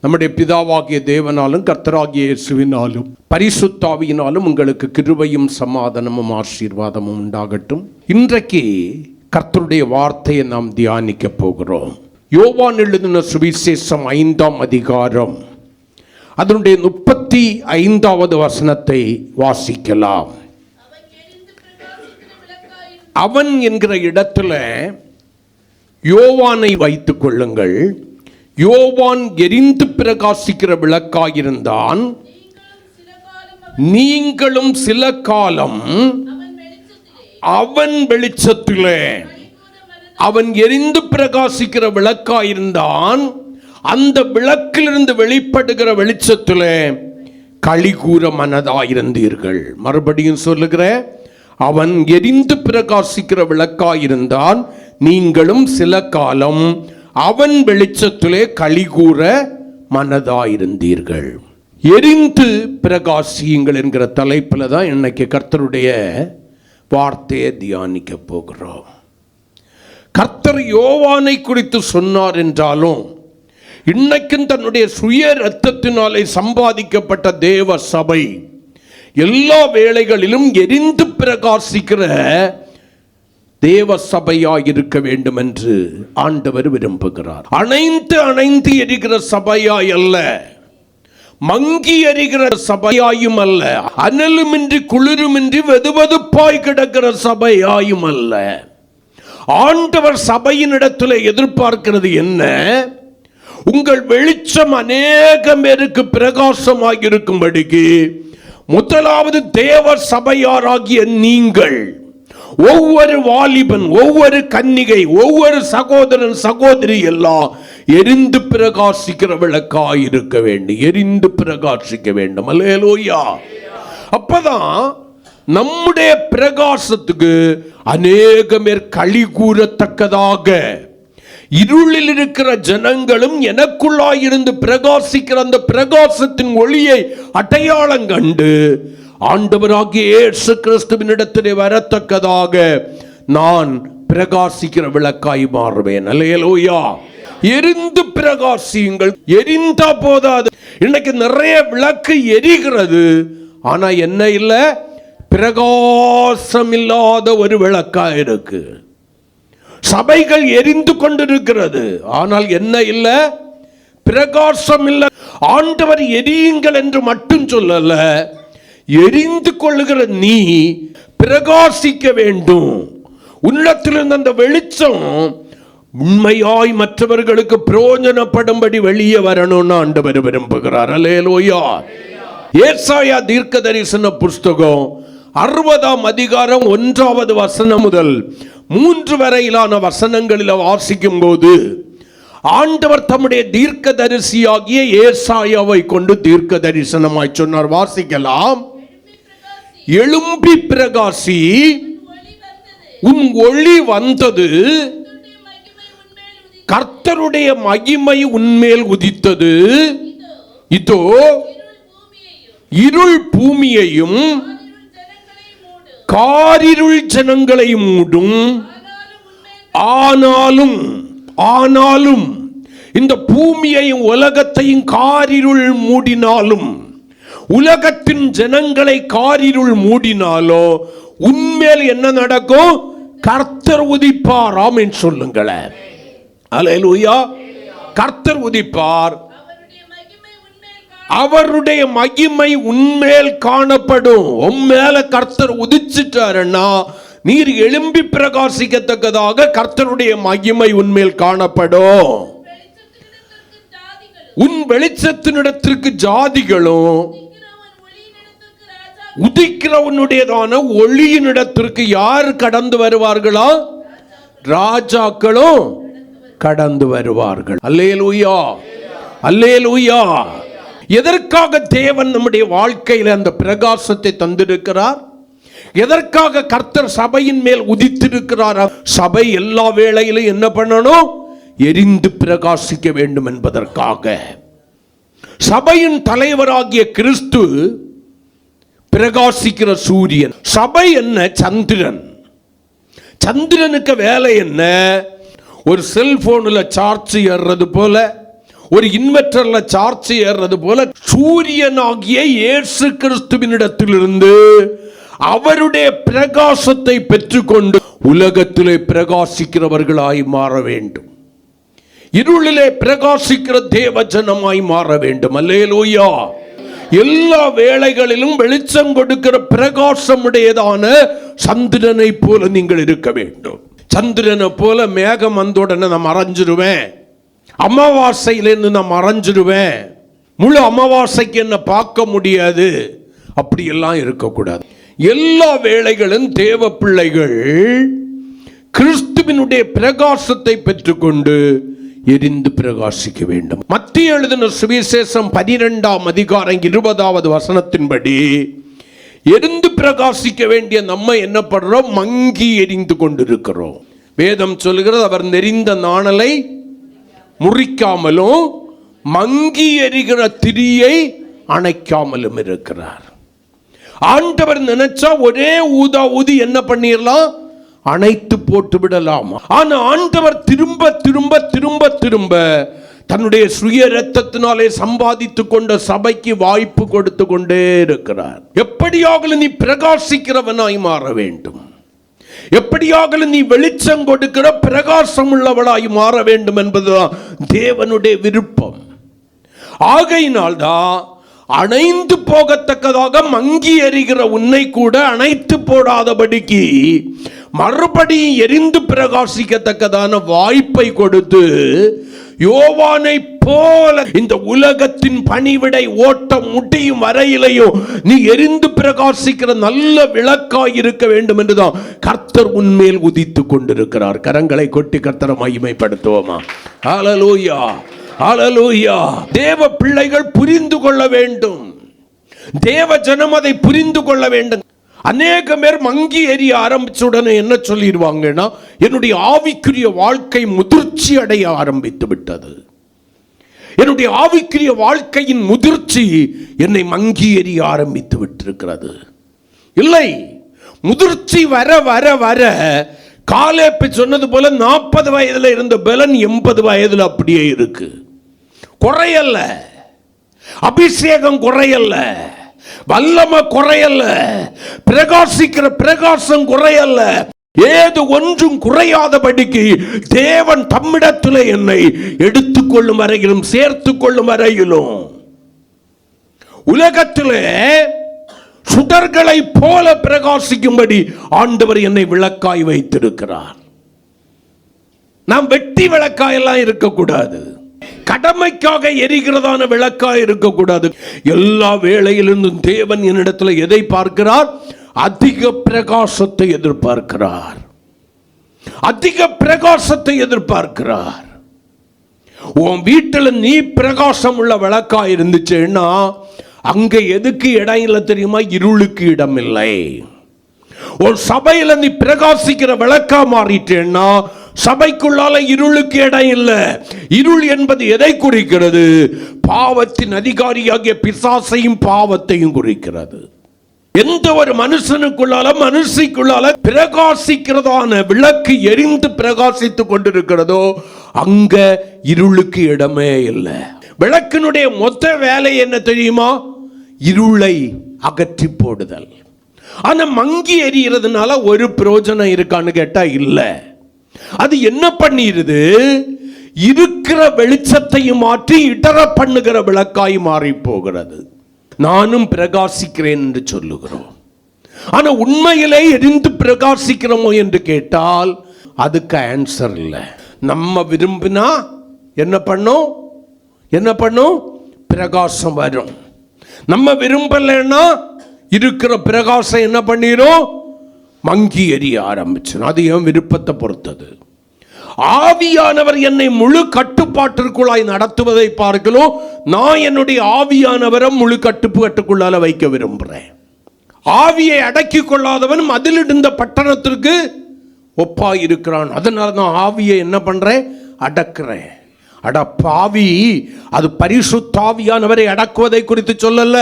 நம்முடைய பிதாவாகிய தேவனாலும் கர்த்தராகிய இயேசுவினாலும் பரிசுத்த ஆவியினாலும் உங்களுக்கு கிருபையும் சமாதானமும் ஆசீர்வாதமும் உண்டாகட்டும். இன்றைக்கு கர்த்தருடைய வார்த்தையை நாம் தியானிக்க போகிறோம். யோவான் எழுதின சுவிசேஷம் 5ஆம் அதிகாரம் அதனுடைய 35வது வசனத்தை வாசிக்கலாம். அவன் என்கிற இடத்துல யோவானை வைத்துக் கொள்ளுங்கள். யோவான் எரிந்து பிரகாசிக்கிற விளக்காயிருந்தான். நீங்களும் சில காலம் அவன் வெளிச்சத்திலே, அவன் எரிந்து பிரகாசிக்கிற விளக்காயிருந்தான். அந்த விளக்கிலிருந்து வெளிப்படுகிற வெளிச்சத்திலே களிகூற மனதாயிருந்தீர்கள். மறுபடியும் சொல்லுகிற, அவன் எரிந்து பிரகாசிக்கிற விளக்காயிருந்தான். நீங்களும் சில காலம் அவன் வெளிச்சத்திலே களிகூற மனதாயிருந்தீர்கள். எரிந்து பிரகாசியுங்கள் என்கிற தலைப்பில் தான் இன்னைக்கு கர்த்தருடைய வார்த்தையை தியானிக்க போகிறோம். கர்த்தர் யோவானை குறித்து சொன்னார் என்றாலும், இன்னைக்கும் தன்னுடைய சுய இரத்தத்தினாலே சம்பாதிக்கப்பட்ட தேவ சபை எல்லா வேளைகளிலும் எரிந்து பிரகாசிக்கிற தேவ சபையாய் இருக்க வேண்டும் என்று ஆண்டவர் விரும்புகிறார். அணைந்து எரிகிற சபையாய் அல்ல, மங்கி எரிகிற சபையாயும் அல்ல, அனலுமின்றி குளிருமின்றி வெதுவெதுப்பாய் கிடக்கிற சபையாயும் அல்ல. ஆண்டவர் சபையின் இடத்துல எதிர்பார்க்கிறது என்ன? உங்கள் வெளிச்சம் அநேக பேருக்கு பிரகாசமாக இருக்கும்படிக்கு முதலாவது தேவ சபையாராகிய நீங்கள், ஒவ்வொரு வாலிபன், ஒவ்வொரு கன்னிகை, ஒவ்வொரு சகோதரன் சகோதரி எல்லாம் எரிந்து பிரகாசிக்கிற விளக்காய் இருக்க வேண்டும். எரிந்து பிரகாசிக்க வேண்டும். அல்லேலூயா. அப்பதான் நம்முடைய பிரகாசத்துக்கு அநேக பேர் களி கூறத்தக்கதாக, இருளில் இருக்கிற ஜனங்களும் எனக்குள்ளாயிருந்து பிரகாசிக்கிற அந்த பிரகாசத்தின் ஒளியை அடையாளம் கண்டு ஆண்டவராகிய இயேசு கிறிஸ்துவின் இடத்திலே வரத்தக்கதாக நான் பிரகாசிக்கிற விளக்காய் மாறுவேன். அல்லேலூயா. எரிந்து பிரகாசியுங்கள். எரிந்தா போதாது. இன்னைக்கு நிறைய விளக்கு எரிகிறது, ஆனா என்ன இல்ல? பிரகாசம் இல்லாத ஒரு விளக்கா இருக்கு. சபைகள் எரிந்து கொண்டிருக்கிறது, ஆனால் என்ன இல்ல? பிரகாசம் இல்ல. ஆண்டவர் எரியுங்கள் என்று மட்டும் சொல்லல, எரிந்து கொள்ளுகிற நீ பிரகாசிக்க வேண்டும். உள்ளத்திலிருந்து அந்த வெளிச்சம் உண்மையாய் மற்றவர்களுக்கு பிரயோஜனப்படும்படி வெளியே வரணும்னு ஆண்டவர் விரும்புகிறார். அல்லேலூயா. ஏசாயா தீர்க்க தரிசன புஸ்தகம் 60ஆம் அதிகாரம் 1வது வசனம் முதல் 3 வரையிலான வசனங்களில் வாசிக்கும் போது ஆண்டவர் தம்முடைய தீர்க்க தரிசியாகிய ஏசாயாவை கொண்டு தீர்க்க தரிசனமாய் சொன்னார். வாசிக்கலாம். எழும்பி பிரகாசி, உன் ஒளி வந்தது, கர்த்தருடைய மகிமை உன்மேல் உதித்தது. இதோ இருள் பூமியையும் காரிருள் ஜனங்களை மூடும். ஆனாலும் இந்த பூமியையும் உலகத்தையும் காரிருள் மூடினாலும், உலகத்தின் ஜனங்களை காரிருள் மூடினாலோ உன்மேல் என்ன நடக்கும்? கர்த்தர் உதிப்பார். ஆமென் சொல்லுங்களேன். அல்லேலூயா. கர்த்தர் உதிப்பார், அவருடைய மகிமை உன்மேல் காணப்படும். உன்மேல கர்த்தர் உதிச்சிட்டாருன்னா நீர் எழும்பி பிரகாசிக்கத்தக்கதாக கர்த்தருடைய மகிமை உன்மேல் காணப்படும். உன் வெளிச்சத்தினிடத்திற்கு ஜாதிகளும், உதிக்கிறவனுடையதான ஒளியினிடத்திற்கு யார் கடந்து வருவார்களா? ராஜாக்களும் கடந்து வருவார்கள். அல்லேலூயா. அல்லேலூயா. எதற்காக தேவன் நம்முடைய வாழ்க்கையில் அந்த பிரகாசத்தை தந்திருக்கிறார்? எதற்காக கர்த்தர் சபையின் மேல் உதித்திருக்கிறார்? சபை எல்லா வேளையிலும் என்ன பண்ணணும்? எரிந்து பிரகாசிக்க வேண்டும் என்பதற்காக. சபையின் தலைவராகிய கிறிஸ்து பிரகாசிக்கிற சூரியன். சபை என்ன? சந்திரன். சந்திரனுக்கு வேலை என்ன? ஒரு செல்போனில் சார்ஜ் ஏறுறது போல, ஒரு இன்வெர்டர்ல சார்ஜ் ஏறுறது போல சூரியனாகிய இயேசு கிறிஸ்துவினிடத்திலிருந்து அவருடைய பிரகாசத்தை பெற்றுக்கொண்டு உலகத்திலே பிரகாசிக்கிறவர்களாய் மாற வேண்டும். இருளிலே பிரகாசிக்கிற தேவஜனமாய் மாற வேண்டும். அல்லேலூயா. எல்லா வேளைகளிலும் வெளிச்சம் கொடுக்கிற பிரகாசமுடையதான சந்திரனை போல நீங்கள் இருக்க வேண்டும். சந்திரனை போல மேகம் வந்த உடனே நான் மறைஞ்சிருவேன், அமாவாசையிலிருந்து நான் மறைஞ்சிருவேன், முழு அமாவாசைக்கு என்ன பார்க்க முடியாது, அப்படியெல்லாம் இருக்கக்கூடாது. எல்லா வேளைகளும் தேவ பிள்ளைகள் கிறிஸ்துவினுடைய பிரகாசத்தை பெற்றுக்கொண்டு எரிந்து பிரகாசிக்க வேண்டும். மத்திய எழுதின சுவிசேஷம் 12ஆம் அதிகாரம் 20வது வசனத்தின்படி எரிந்து பிரகாசிக்க வேண்டிய நம்ம என்ன பண்றோம்? மங்கி எரிந்து கொண்டிருக்கிறோம். வேதம் சொல்கிறது, அவர் நெறிந்த நாணலை முறிக்காமலும் மங்கி எரிகிற திரியை அணைக்காமலும் இருக்கிறார். ஆண்டவர் நினைச்சா ஒரே ஊதா ஊதி என்ன பண்ணிடலாம்? அணைத்து போட்டு விடலாம். ஆனா ஆண்டவர் திரும்ப திரும்ப திரும்ப திரும்ப தன்னுடைய சுய இரத்தத்தினாலே சம்பாதித்து கொண்ட சபைக்கு வாய்ப்பு கொடுத்து கொண்டே இருக்கிறார். எப்படியாக நீ பிரகாசிக்கிறவனாய் மாற வேண்டும், எப்படியாக நீ வெளிச்சம் கொடுக்கிற பிரகாசம் உள்ளவளாய் மாற வேண்டும் என்பதுதான் தேவனுடைய விருப்பம். ஆகையினால்தான் அணைந்து போகத்தக்கதாக மங்கி எரிகிற உன்னை கூட அணைத்து போடாதபடிக்கு மறுபடியும் எரிந்து பிரகாசிக்கத்தக்கதான வாய்ப்பை கொடுத்து யோவானை போல இந்த உலகத்தின் பணிவிடை ஓட்டம் முடியும் வரையிலையும் நீ எரிந்து பிரகாசிக்கிற நல்ல விளக்காய் இருக்க வேண்டும் என்றுதான் கர்த்தர் உன்மேல் உதித்து கொண்டிருக்கிறார். கரங்களை கொட்டி கர்த்தரை மகிமைப்படுத்துவோமா? ஹல்லேலூயா, ஹல்லேலூயா. தேவ பிள்ளைகள் புரிந்து கொள்ள வேண்டும், தேவ ஜனம் அதை புரிந்து கொள்ள வேண்டும். அநேக பேர் மங்கி எரிய ஆரம்பிச்ச உடனே என்ன சொல்லிடுவாங்கன்னா, என்னுடைய ஆவிக்குரிய வாழ்க்கை முதிர்ச்சி அடைய ஆரம்பித்து விட்டது, என்னுடைய ஆவிக்குரிய வாழ்க்கையின் முதிர்ச்சி என்னை மங்கி எரிய ஆரம்பித்து விட்டிருக்கிறது. இல்லை, முதிர்ச்சி வர வர வர காலேப் சொன்னது போல 40 வயதுல இருந்த பலன் 80 வயதுல அப்படியே இருக்கு. குறையல்ல, அபிஷேகம் குறையல்ல, வல்லமை குறையல்ல, பிரகாசிக்கிற பிரகாசம் குறையல்ல, ஏது ஒன்றும் குறையாதபடிக்கு தேவன் தம்மிடத்திலே என்னை எடுத்துக்கொள்ளும் வரையிலும் சேர்த்துக் கொள்ளும் வரையிலும் உலகத்திலே சுடர்களை போல பிரகாசிக்கும்படி ஆண்டவர் என்னை விளக்காய் வைத்திருக்கிறார். நாம் வெட்டி விளக்காயெல்லாம் இருக்கக்கூடாது, கடமைக்காக எரிகிறதான விளக்காய் இருக்கக்கூடாது. எல்லா வேளையிலிருந்தும் தேவன் என்னிடத்தில் எதை பார்க்கிறார்? அதிக பிரகாசத்தை எதிர்பார்க்கிறார், அதிக பிரகாசத்தை எதிர்பார்க்கிறார். உன் வீட்டில் நீ பிரகாசம் உள்ள விளக்காய் இருந்துச்சுன்னா அங்க எதுக்கு இடம் இல்லை தெரியுமா? இருளுக்கு இடம் இல்லை. ஒரு சபையில நீ பிரகாசிக்கிற விளக்கா மாறிட்டேன்னா சபைக்குள்ளால இருளுக்கு இடம் இல்லை. இருள் என்பது எதை குறிக்கிறது? பாவத்தின் அதிகாரியாகிய பிசாசையும் பாவத்தையும் குறிக்கிறது. எந்த ஒரு மனுஷனுக்குள்ளால மனுஷிக்குள்ளால பிரகாசிக்கிறதான விளக்கு எரிந்து பிரகாசித்துக் கொண்டிருக்கிறதோ அங்க இருளுக்கு இடமே இல்லை. விளக்கினுடைய மொத்த வேலை என்ன தெரியுமா? இருளை அகற்றி போடுதல். ஆனா மங்கி எரியறதுனால ஒரு பிரயோஜனம் இருக்கான்னு கேட்டா இல்ல. அது என்ன பண்ணிருது? இருக்கிற வெளிச்சத்தையும் மாற்றி இடர பண்ணுகிற விளக்காய் மாறி போகிறது. நானும் பிரகாசிக்கிறேன் என்று சொல்லுகிறோம், ஆனா உண்மையிலே எரிந்து பிரகாசிக்கிறோமோ என்று கேட்டால் அதுக்கு ஆன்சர் இல்லை. நம்ம விரும்பினா என்ன பண்ணும்? பிரகாசம் வரும். நம்ம விரும்பலைன்னா இருக்கிற பிரகாசம் என்ன பண்ணிரும்? மங்கி எரிய ஆரம்பிச்சு. அது என் விருப்பத்தை பொறுத்தது. ஆவியானவர் என்னை முழு கட்டுப்பாட்டிற்குள்ளாய் நடத்துவதை பார்க்கலாம். நான் என்னுடைய ஆவியானவரை முழு கட்டுப்பாட்டுக்குள்ளால வைக்க விரும்புகிறேன். ஆவியை அடக்கி கொள்ளாதவன் மதிலிருந்த பட்டணத்திற்கு ஒப்பாய் இருக்கிறான். அதனால தான் ஆவியை என்ன பண்றேன்? அடக்குறேன். அட பாவி, அது பரிசுத்த ஆவியானவரை அடக்குவதை குறித்து சொல்லல.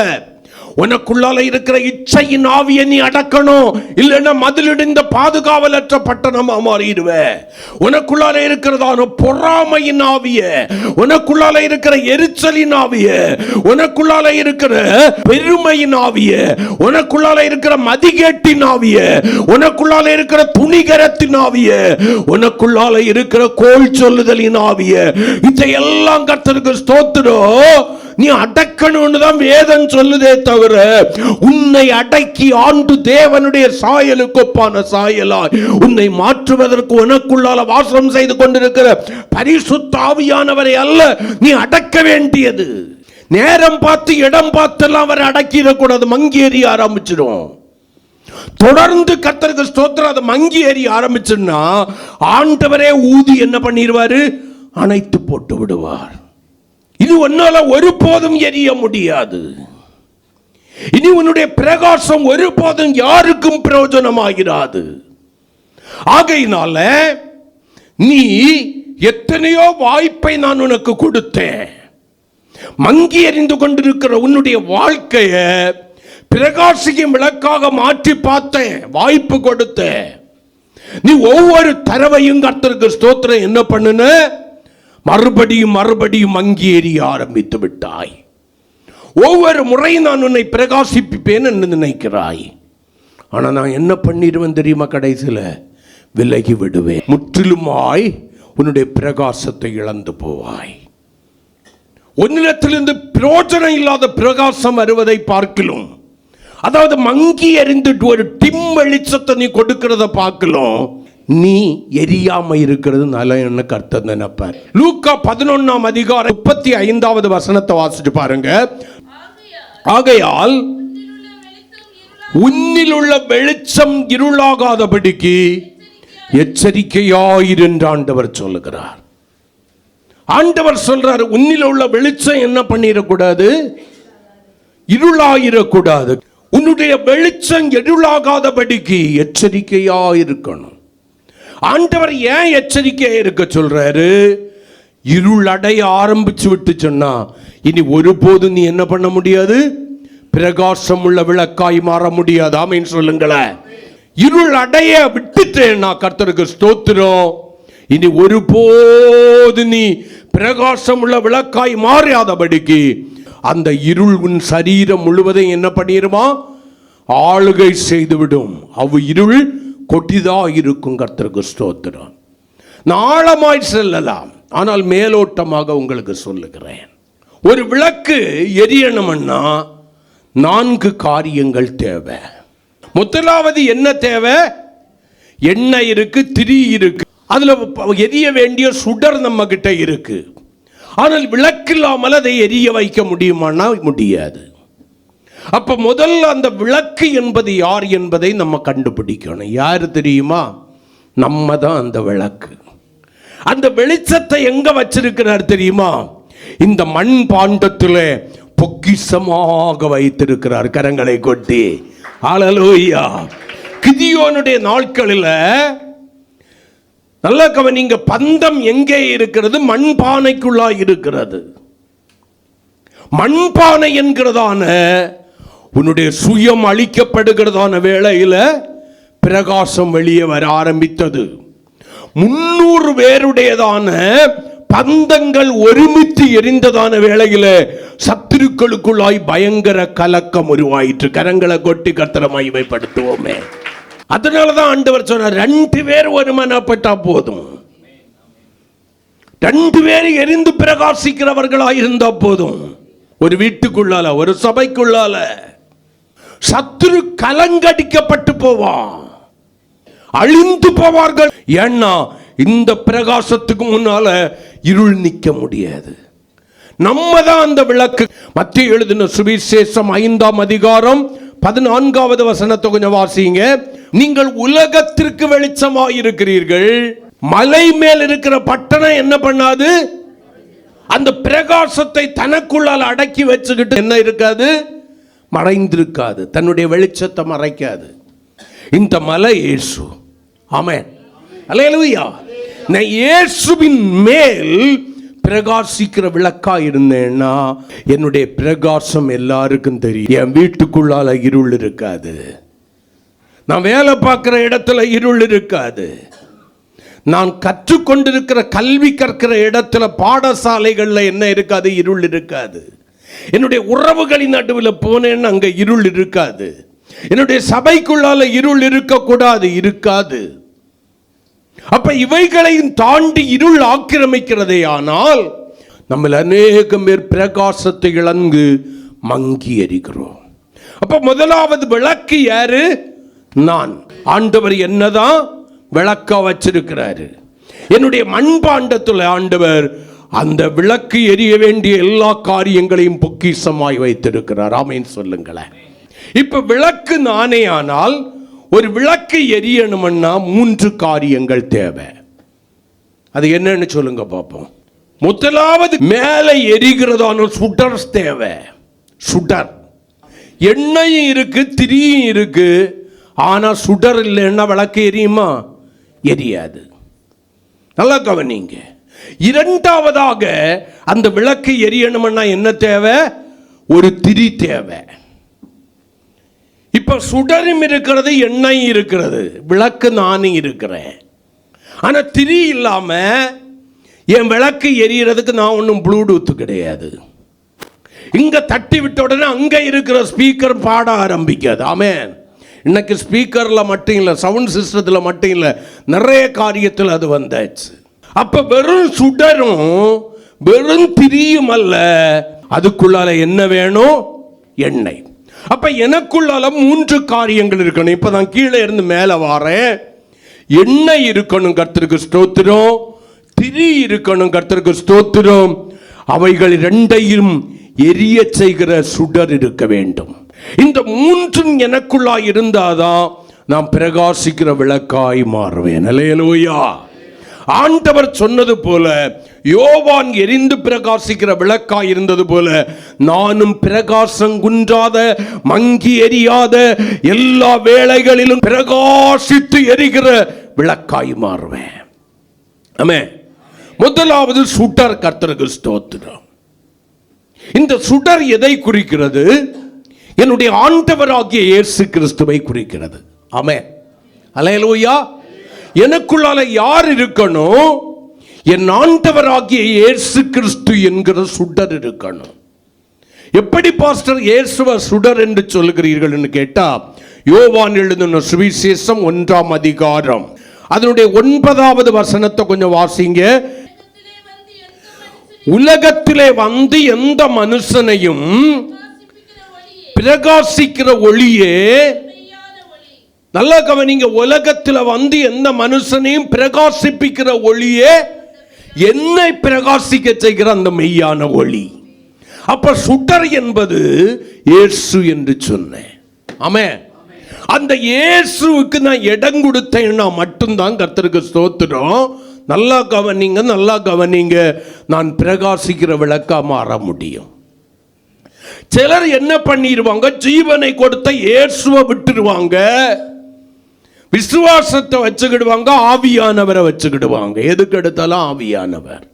உனக்குள்ளால இருக்கிற இச்சையின் ஆவியை நீ அடக்கணும், இல்லைன்னா மதிலிடிந்த பாதுகாவலற்ற பட்டணமா மாறிடுவ. உனக்குள்ளால இருக்கிறதான பொறாமையின் ஆவிய, உனக்குள்ளால இருக்கிற எரிச்சலின் ஆவிய, உனக்குள்ளால இருக்கிற பெருமையின் ஆவிய, உனக்குள்ளால இருக்கிற மதிகேட்டின் ஆவிய, உனக்குள்ளால இருக்கிற துணிகரத்தின் ஆவிய, உனக்குள்ளால இருக்கிற கோல் சொல்லுதலின் ஆவிய, இதையெல்லாம் கர்த்தருக்கு ஸ்தோத்திரம் நீ அடக்கணும்னு தான் வேதம் சொல்லுதே தவிர, உன்னை அடக்கி ஆண்டு தேவனுடைய சாயலுக்கு ஒப்பான சாயலாய் உன்னை மாற்றுவதற்கு உனக்குள்ளால வாசம் செய்து கொண்டிருக்கிற பரிசுத்த ஆவியானவரை அல்ல நீ அடக்க வேண்டியது. நேரம் பார்த்து இடம் பார்த்தெல்லாம் அவரை அடக்கிடக்கூடாது, மங்கி எறிய ஆரம்பிச்சிடும். தொடர்ந்து கர்த்தருக்கு ஸ்தோத்திரம் அதை மங்கி எறிய ஆரம்பிச்சுன்னா ஆண்டவரே ஊதி என்ன பண்ணிடுவாரு, அணைத்து போட்டு விடுவார். இது உன்னால ஒருபோதும் எரிய முடியாது. இனி உன்னுடைய பிரகாசம் ஒருபோதும் யாருக்கும் பிரயோஜனமாகிறாது. ஆகையினால நீ எத்தனையோ வாய்ப்பை நான் உனக்கு கொடுத்தேன். மங்கி எறிந்து கொண்டிருக்கிற உன்னுடைய வாழ்க்கைய பிரகாசிக்கும் விளக்காக மாற்றி பார்த்தேன், வாய்ப்பு கொடுத்தேன். நீ ஒவ்வொரு தடவையும் கர்த்தருக்கு ஸ்தோத்திரம் என்ன பண்ணுன, மறுபடியும் மறுபடியும் மங்கி எறிய ஆரம்பித்து விட்டாய். ஒவ்வொரு முறை நான் உன்னை பிரகாசிப்பேன் என்று நினைக்கிறாய். ஆனால் நான் என்ன பண்ணிடுவேன் தெரியுமா, கடைசியில் விலகி விடுவேன். முற்றிலுமாய் உன்னுடைய பிரகாசத்தை இழந்து போவாய். உன்னிடத்திலிருந்து பிரயோஜனம் இல்லாத பிரகாசம் வருவதை பார்க்கலாம். அதாவது மங்கி எறிந்துட்டு ஒரு டிம் வெளிச்சத்தை நீ கொடுக்கிறத பார்க்கலாம். நீ எரியாம இருக்கிறது நல்ல என்ன கர்த்தர் நினைப்பார். லூக்கா 11ஆம் அதிகாரம் 35வது வசனத்தை வாசிச்சு பாருங்க. ஆகையால் உன்னில் உள்ள வெளிச்சம் இருளாகாதபடிக்கு எச்சரிக்கையாயிரு என்று ஆண்டவர் சொல்லுகிறார். ஆண்டவர் சொல்றாரு, உன்னில் உள்ள வெளிச்சம் என்ன பண்ணிடக்கூடாது, இருளாயிரக்கூடாது. உன்னுடைய வெளிச்சம் இருளாகாதபடிக்கு எச்சரிக்கையாயிருக்கணும். ஆண்டவர் ஏன் எச்சரிக்கையா இருக்க சொல்றாரு, இருள் அடைய ஆரம்பிச்சு விட்டு சொன்னா இனி ஒருபோதும் நீ என்ன பண்ண முடியாது, பிரகாசம் உள்ள விளக்காய் மாற முடியாது. ஆமென் சொல்லுங்களேன். இருள் அடைய விட்டுட்டேன்னா கர்த்தருக்கு ஸ்தோத்திரம், இனி ஒருபோது நீ பிரகாசம் உள்ள விளக்காய் மாறாதபடிக்கு அந்த இருள் உன் சரீரம் முழுவதையும் என்ன பண்ணிருமா, ஆளுகை செய்துவிடும். இருள் கொட்டிதா இருக்கும். கர்த்தருக்கு ஸ்தோத்திரம். ஆழமாய் செல்லலாம், ஆனால் மேலோட்டமாக உங்களுக்கு சொல்லுகிறேன். ஒரு விளக்கு எரியணும்னா 4 காரியங்கள் தேவை. முதலாவது என்ன தேவை, எண்ணெய் இருக்கு, திரி இருக்கு, அதுல எரிய வேண்டிய சுடர் நம்ம கிட்ட இருக்கு. ஆனால் விளக்கு இல்லாமல் அதை எரிய வைக்க முடியுமானா முடியாது. அப்ப முதல்ல அந்த விளக்கு என்பது யார் என்பதை நம்ம கண்டுபிடிக்கணும். யார் தெரியுமா, நம்ம தான் அந்த விளக்கு. அந்த வெளிச்சத்தை எங்க வச்சிருக்கிறார் தெரியுமா, இந்த மண் பாண்டத்தில் பொக்கிஷமாக வைத்திருக்கிறார். கரங்களை கொட்டி ஹல்லேலூயா. கிதியோனுடைய நாட்களில் நல்ல கவனிங்க, பந்தம் எங்கே இருக்கிறது, மண்பானைக்குள்ளா இருக்கிறது. மண்பானை என்கிறதான உன்னுடைய சுயம் அழிக்கப்படுகிறதான வேளையில பிரகாசம் வெளியே வர ஆரம்பித்தது. 300 பேருடையதான பந்தங்கள் ஒருமித்து எரிந்ததான வேளையில சத்துருக்களுக்குள்ளாய் பயங்கர கலக்கம் உருவாயிற்று. கரங்களை கொட்டி கர்த்தரை மகிமைப்படுத்துவோமே. அதனாலதான் ஆண்டவர் சொன்னார், 2 பேர் ஒருமனப்பட்டா போதும், 2 பேர் எரிந்து பிரகாசிக்கிறவர்களாய் இருந்தா போதும். ஒரு வீட்டுக்குள்ளால, ஒரு சபைக்குள்ளால சத்துரு கலங்கடிக்கப்பட்டு போவான், அழிந்து போவார்கள். ஏன்னா இந்த பிரகாசத்துக்கு முன்னால இருள் நிற்க முடியாது. நம்ம தான் அந்த விளக்கு. மத்திய எழுதின சுவிசேஷம் 5ஆம் அதிகாரம் 14வது வசனத்தை கொஞ்சம் வாசிங்க. நீங்கள் உலகத்திற்கு வெளிச்சமாய் இருக்கிறீர்கள். மலை மேல் இருக்கிற பட்டணம் என்ன பண்ணாது, அந்த பிரகாசத்தை தனக்குள்ளால் அடக்கி வச்சுக்கிட்டு என்ன இருக்காது, மறைந்திருக்காது, தன்னுடைய வெளிச்சத்தை மறைக்காது. இந்த மலை இயேசு. ஆமென், அல்லேலூயா. இயேசுவின் மேல் பிரகாசிக்கிற விளக்கா இருந்தேன்னா என்னுடைய பிரகாசம் எல்லாருக்கும் தெரியும். என் வீட்டுக்குள்ளால இருள் இருக்காது, நான் வேலை பார்க்கிற இடத்துல இருள் இருக்காது, நான் கற்றுக்கொண்டிருக்கிற கல்வி கற்கிற இடத்துல பாடசாலைகள்ல என்ன இருக்காது, இருள் இருக்காது. என்னுடைய உறவுகளின் நடுவில் போனேன்னு அங்க இருள் இருக்காது. என்னுடைய சபைக்குள்ளால இருள் இருக்கக்கூடாது, இருக்காது. அப்ப இவைகளையும் தாண்டி இருள் ஆக்கிரமிக்கிறதே ஆனால் நம்ம அநேகம் பேர் பிரகாசத்தை இழந்து மங்கி எரிகிறோம். அப்ப முதலாவது விளக்கு யாரு? நான். ஆண்டவர் என்னதான் விளக்கா வச்சிருக்கிறாரு. என்னுடைய மண்பாண்டத்தில் ஆண்டவர் அந்த விளக்கு எரிய வேண்டிய எல்லா காரியங்களையும் பொக்கிஷமாய் வைத்திருக்கிறார். ஆமென் சொல்லுங்களேன். இப்ப விளக்கு நானே. ஆனால் ஒரு விளக்கு எரியணும்னா 3 காரியங்கள் தேவை. அது என்னன்னு சொல்லுங்க பார்ப்போம். முதலாவது மேலே எரிகிறதான சுடர் தேவை. சுடர். எண்ணெயும் இருக்கு, திரியும் இருக்கு. ஆனா சுடர் இல்லைன்னா விளக்கு எரியுமா? எரியாது. நல்லா கவனிங்க. இரண்டாவதாக அந்த விளக்கு எரியணும்னா என்ன தேவை? ஒரு திரி தேவை. இப்ப சுடரும் இருக்கிறது, எண்ணெய் இருக்கிறது, விளக்கு நானும் இருக்கிறேன். ஆனா திரி இல்லாம என் விளக்கு எரியறதுக்கு நான் ஒன்றும் ப்ளூடூத் கிடையாது. இங்க தட்டி விட்ட உடனே அங்க இருக்கிற ஸ்பீக்கர் பாட ஆரம்பிக்காது. ஆமென். இன்னைக்கு ஸ்பீக்கர்ல மட்டும் இல்லை, சவுண்ட் சிஸ்டத்தில் மட்டும் இல்லை, நிறைய காரியத்தில் அது வந்தாச்சு. அப்ப வெறும் சுடரும் வெறும் திரியும் அல்ல, அதுக்குள்ளால என்ன வேணும்? எண்ணெய். அப்ப எனக்குள்ளால 3 காரியங்கள் இருக்கணும். இப்ப நான் கீழே இருந்து மேல வாரேன். எண்ணெய் இருக்கணும், கர்த்தருக்கு ஸ்தோத்திரம். திரி இருக்கணும், கர்த்தருக்கு ஸ்தோத்திரம். அவைகள் 2ஐயும் எரிய செய்கிற சுடர் இருக்க வேண்டும். இந்த 3ம் எனக்குள்ளாய் இருந்தாதான் நான் பிரகாசிக்கிற விளக்காய் மாறுவேன். அல்லேலூயா. ஆண்டவர் சொன்னது போல, யோவான் எரிந்து பிரகாசிக்கிற விளக்காய் இருந்தது போல, நானும் பிரகாசம் குன்றாத மங்கி எரியாத எல்லா வேளைகளிலும் பிரகாசித்து எரிகிற விளக்காய் மாறுவேன். ஆமென். முதலாவது சுடர், கர்த்தருக்கு ஸ்தோத்திரம். இந்த சுடர் எதை குறிக்கிறது? என்னுடைய ஆண்டவராகிய இயேசு கிறிஸ்துவை குறிக்கிறது. ஆமென். அல்லேலூயா. எனக்குள்ளால யார் இருக்கணும்? என் ஆண்டவராகிய இயேசு கிறிஸ்து என்கிற சுடர் இருக்கணும். எப்படி பாஸ்டர் இயேசுவ சுடர் என்று சொல்லுகிறீர்கள் என்று கேட்டா, யோவான் எழுதின சுவிசேஷம் 1ஆம் அதிகாரம் அதனுடைய 9வது வசனத்தை கொஞ்சம் வாசிங்க. உலகத்திலே வந்து எந்த மனுஷனையும் பிரகாசிக்கிற ஒளியே. நல்லா கவனிங்க. உலகத்தில் வந்து எந்த மனுஷனையும் பிரகாசிப்பிக்கிற ஒளியே என்னை பிரகாசிக்க செய்கிற அந்த மெய்யான ஒளி. அப்ப சுடர் என்பது இயேசு என்று சொன்னேன். ஆமென். அந்த இயேசுவுக்கு நான் இடம் கொடுத்தேன்னா மட்டும்தான் கர்த்தருக்கு ஸ்தோத்திரம். நல்லா கவனிங்க, நல்லா கவனிங்க, நான் பிரகாசிக்கிற விளக்கா மாற முடியும். சிலர் என்ன பண்ணிடுவாங்க? ஜீவனை கொடுத்த இயேசுவை விட்டுருவாங்க, விசுவாசத்தை வச்சுக்கிடுவாங்க, ஆவியானவரை வச்சுக்கிடுவாங்க. எதுக்கு எடுத்தாலும் ஆவியானவர்.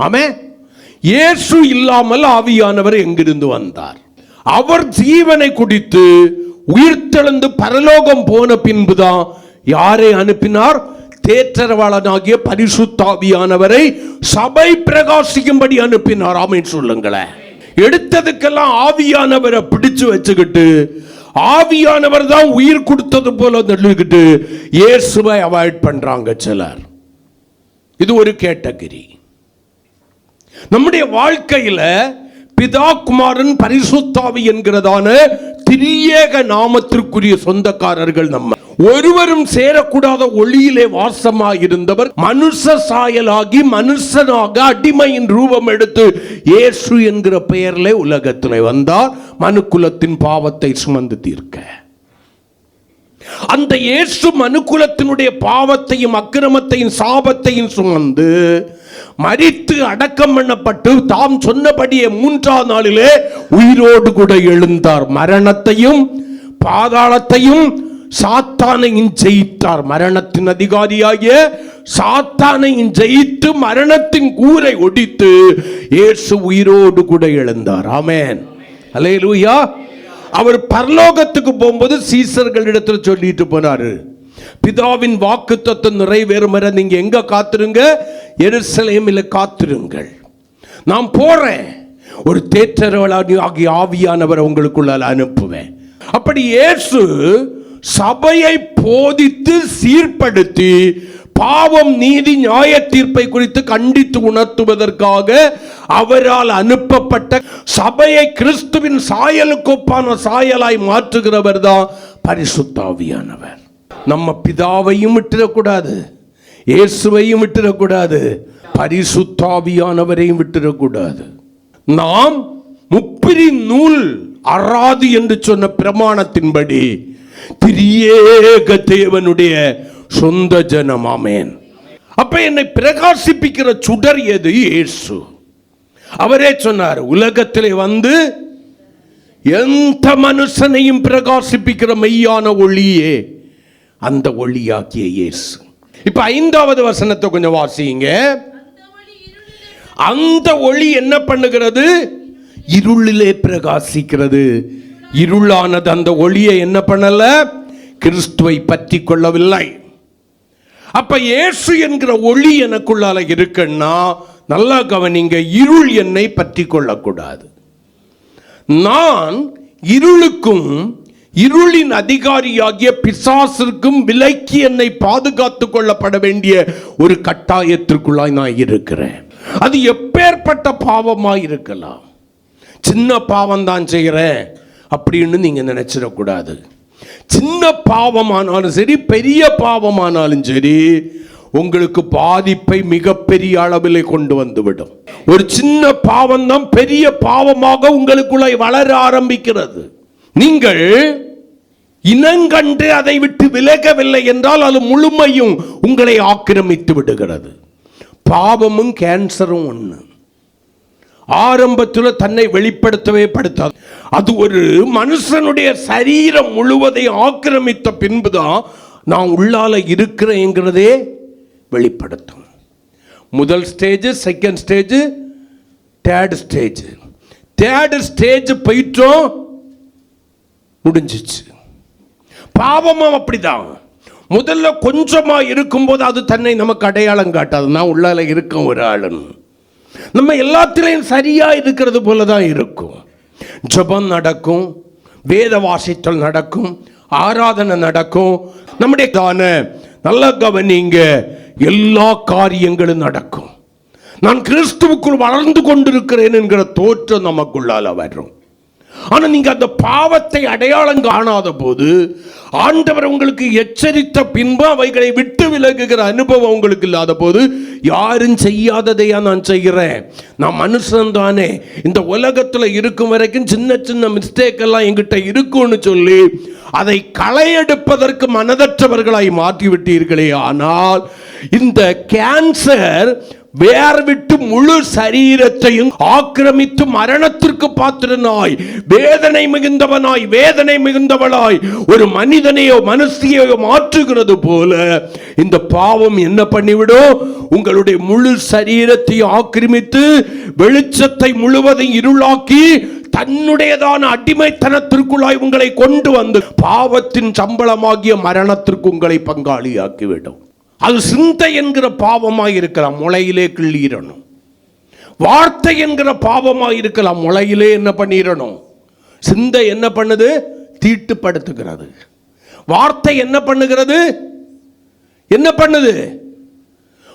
ஆமென். இயேசு இல்லாமல் ஆவியானவர் எங்கிருந்து வந்தார்? அவர் ஜீவனை குடித்து உயிர்த்தெழுந்து பரலோகம் போன பின்புதான் யாரை அனுப்பினார்? தேற்றரவாளனாகிய பரிசுத்த ஆவியானவரை சபை பிரகாசிக்கும்படி அனுப்பினார். ஆமென் சொல்லுங்களேன். எடுத்ததுக்கெல்லாம் ஆவியானவரை பிடிச்சு வச்சுக்கிட்டு, ஆவியானவர் தான் உயிர் கொடுத்தது போல சொல்லிக்கிட்டு இயேசுவை அவாய்ட் பண்றாங்க சிலர். இது ஒரு கேட்டகரி. நம்முடைய வாழ்க்கையில பிதா, குமாரன், பரிசுத்தாவி என்கிறதான திரியேக நாமத்திற்குரிய சொந்தக்காரர்கள் நம்ம. ஒருவரும் சேரக்கூடாத ஒளியிலே வாசமாயிருந்தவர் மனுஷ சாயலாகி மனுஷனாக அடிமையின் ரூபம் எடுத்து இயேசு என்கிற பெயரிலே உலகத்திலே வந்தார், மனுக்குலத்தின் பாவத்தை சுமந்து தீர்க்க. அந்த இயேசு மனுக்குலத்தினுடைய பாவத்தையும் அக்கிரமத்தையும் சாபத்தையும் சுமந்து மரித்து அடக்கம் பண்ணப்பட்டு தாம் சொன்னபடியே 3ஆம் நாளிலே உயிரோடு கூட எழுந்தார். மரணத்தையும் பாதாளத்தையும் சாத்தானையும் ஜெயித்தார். மரணத்தின் அதிகாரியாகிய சாத்தானையும் ஜெயித்து மரணத்தின் கூரை ஒடித்து இயேசு உயிரோடு கூட எழுந்தார். ஆமென், அல்லேலூயா. அவர் பரலோகத்துக்கு போகும்போது சீசர்களிடத்தில் சொல்லிட்டு போனாரு, பிதாவின் வாக்குத்தத்தம் நிறைவேறும் வரை நீங்க எங்க காத்திருங்க? எருசலேமில் காத்திருங்கள். நான் போறேன், ஒரு தேற்றரவளாகிய ஆவியானவரை உங்களுக்குள்ள அனுப்புவேன். அப்படி இயேசு சபையை போதித்து சீர்படுத்தி பாவம், நீதி, நியாய தீர்ப்பை குறித்து கண்டித்து உணர்த்துவதற்காக அவரால் அனுப்பப்பட்ட சபையை கிறிஸ்துவின் சாயலுக்கு ஒப்பான சாயலாய் மாற்றுகிறவர் தான் பரிசுத்த ஆவியானவர். நம்ம பிதாவையும் விட்டுறக்கூடாது, இயேசுவையும் விட்டுறக்கூடாது, பரிசுத்த ஆவியானவரையும் விட்டுறக்கூடாது. நாம் முப்பிரி நூல் அறாது என்று சொன்ன பிரமாணத்தின்படி திரியேக தேவனுடைய சொந்த ஜனம். ஆமென். அப்ப என்னை பிரகாசிப்பிக்கிற சுடர் எது? இயேசு. அவரே சொன்னார், உலகத்திலே வந்து எந்த மனுஷனையும் பிரகாசிப்பிக்கிற மெய்யான ஒளியே அந்த ஒளியாக்கிய இயேசு. இப்ப 5வது வசனத்தை கொஞ்சம் வாசிங்க. அந்த ஒளி என்ன பண்ணுகிறது? இருளிலே பிரகாசிக்கிறது. இருளானது அந்த ஒளியை என்ன பண்ணல? கிறிஸ்துவை பற்றி கொள்ளவில்லை. அப்ப இயேசு என்கிற ஒளி எனக்குள்ளால இருக்குன்னா நல்லா கவனிங்க, இருள் என்னை பற்றி கொள்ளக்கூடாது. நான் இருளுக்கும் இருளின் அதிகாரியாகிய பிசாசிற்கும் விலக்கி என்னை பாதுகாத்துக் கொள்ளப்பட வேண்டிய ஒரு கட்டாயத்திற்குள்ளாய் நான் இருக்கிறேன். அது எப்பேற்பட்ட பாவமாய் இருக்கலாம். சின்ன பாவம் தான் செய்கிறேன் அப்படின்னு நீங்க நினைச்சிடக்கூடாது. சின்ன பாவமானாலும் சரி, பெரிய பாவமானாலும் சரி, உங்களுக்கு பாதிப்பை மிகப்பெரிய அளவில் கொண்டு வந்துவிடும். ஒரு சின்ன பாவம் தான் பெரிய பாவமாக உங்களுக்குள்ள வளர ஆரம்பிக்கிறது. நீங்கள் இனங்கண்டு அதை விட்டு விலகவில்லை என்றால் அது முழுமையும் உங்களை ஆக்கிரமித்து விடுகிறது. பாவமும் கேன்சரும் ஒன்று. ஆரம்பத்தில் தன்னை வெளிப்படுத்தவே படுத்தாது. அது ஒரு மனுஷனுடைய சரீரம் முழுவதை ஆக்கிரமித்த பின்புதான் நான் உள்ளால இருக்கிறேங்கிறதே வெளிப்படுத்தும். முதல் stage, second stage, third stage. Third stage போயிட்டோம், முடிஞ்சிச்சு. பாவமும் அப்படிதான். முதல்ல கொஞ்சமா இருக்கும்போது அது தன்னை நமக்கு அடையாளம் காட்டாது. நான் உள்ளால இருக்கும் ஒரு ஆளுன்னு. நம்ம எல்லாத்திலையும் சரியா இருக்கிறது போலதான் இருக்கும். ஜெபம் நடக்கும், வேத வாசித்தல் நடக்கும், ஆராதனை நடக்கும், நம்முடைய நல்ல கவனிங்க, எல்லா காரியங்களும் நடக்கும். நான் கிறிஸ்துவுக்குள் வளர்ந்து கொண்டிருக்கிறேன் என்கிற தோற்றம் நமக்குள்ளால வரும். ஆனா நீங்க அந்த பாவத்தை அடையாளம் காணாத போது, ஆண்டவர் உங்களுக்கு எச்சரித்த பின்பு அவைகளை விட்டு விலகுகிற அனுபவம் உங்களுக்கு இல்லாத போது, யாரும் செய்யாததையா நான் செய்கிறேன், நான் மனுஷன் தானே, இந்த உலகத்துல இருக்கும் வரைக்கும் சின்ன சின்ன மிஸ்டேக் எல்லாம் என்கிட்ட இருக்கும்னு சொல்லி அதை களையெடுப்பதற்கு மனதற்றவர்களாய் மாற்றி விட்டீர்களே. ஆனால் இந்த கேன்சர் வேர் விட்டு முழு சரீரத்தையும் ஆக்கிரமித்து மரணத்திற்கு பாத்திரனாய், வேதனை மிகுந்தவளாய் ஒரு மனிதனையோ மனுஷியோ மாற்றுகிறது போல இந்த பாவம் என்ன பண்ணிவிடும்? உங்களுடைய முழு சரீரத்தையும் ஆக்கிரமித்து வெளிச்சத்தை முழுவதும் இருளாக்கி தன்னுடையதான அடிமைத்தனத்திற்குள்ளாய் உங்களை கொண்டு வந்து பாவத்தின் சம்பளமாகிய மரணத்திற்கு உங்களை பங்காளியாக்கிவிடும். அது சிந்தை என்கிற பாவமாய் இருக்கலாம், முளையிலே கிள்ளிடணும். வார்த்தை என்கிற பாவமாய் இருக்கலாம், முளையிலே என்ன பண்ணிடணும்? சிந்தை என்ன பண்ணுது? தீட்டுப்படுத்துகிறது. வார்த்தை என்ன பண்ணுகிறது? என்ன பண்ணுது?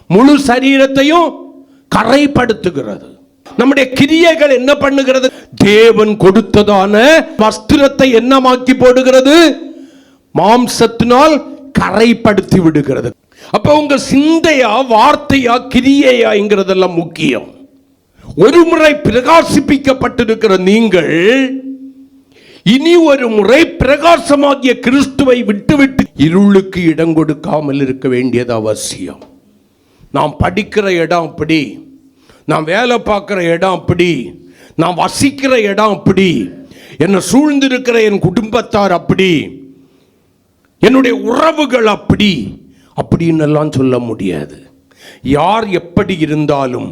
முழு சரீரத்தையும் கரைப்படுத்துகிறது. நம்முடைய கிரியைகள் என்ன பண்ணுகிறது? தேவன் கொடுத்ததான வஸ்திரத்தை என்னமாக்கி போடுகிறது? மாம்சத்தினால் கரைப்படுத்தி விடுகிறது. அப்ப உங்க சிந்தையா, வார்த்தையா, கிரியையாங்கிறதெல்லாம் முக்கியம். ஒரு முறை பிரகாசிப்பிக்கப்பட்டிருக்கிற நீங்கள் இனி ஒரு முறை பிரகாசமாகிய கிறிஸ்துவை விட்டுவிட்டு இருளுக்கு இடம் கொடுக்காமல் இருக்க வேண்டியது அவசியம். நாம் படிக்கிற இடம் அப்படி, நான் வேலை பார்க்கிற இடம் அப்படி, நான் வசிக்கிற இடம் அப்படி, என்னை சூழ்ந்திருக்கிற என் குடும்பத்தார் அப்படி, என்னுடைய உறவுகள் அப்படின்னு எல்லாம் சொல்ல முடியாது. யார் எப்படி இருந்தாலும்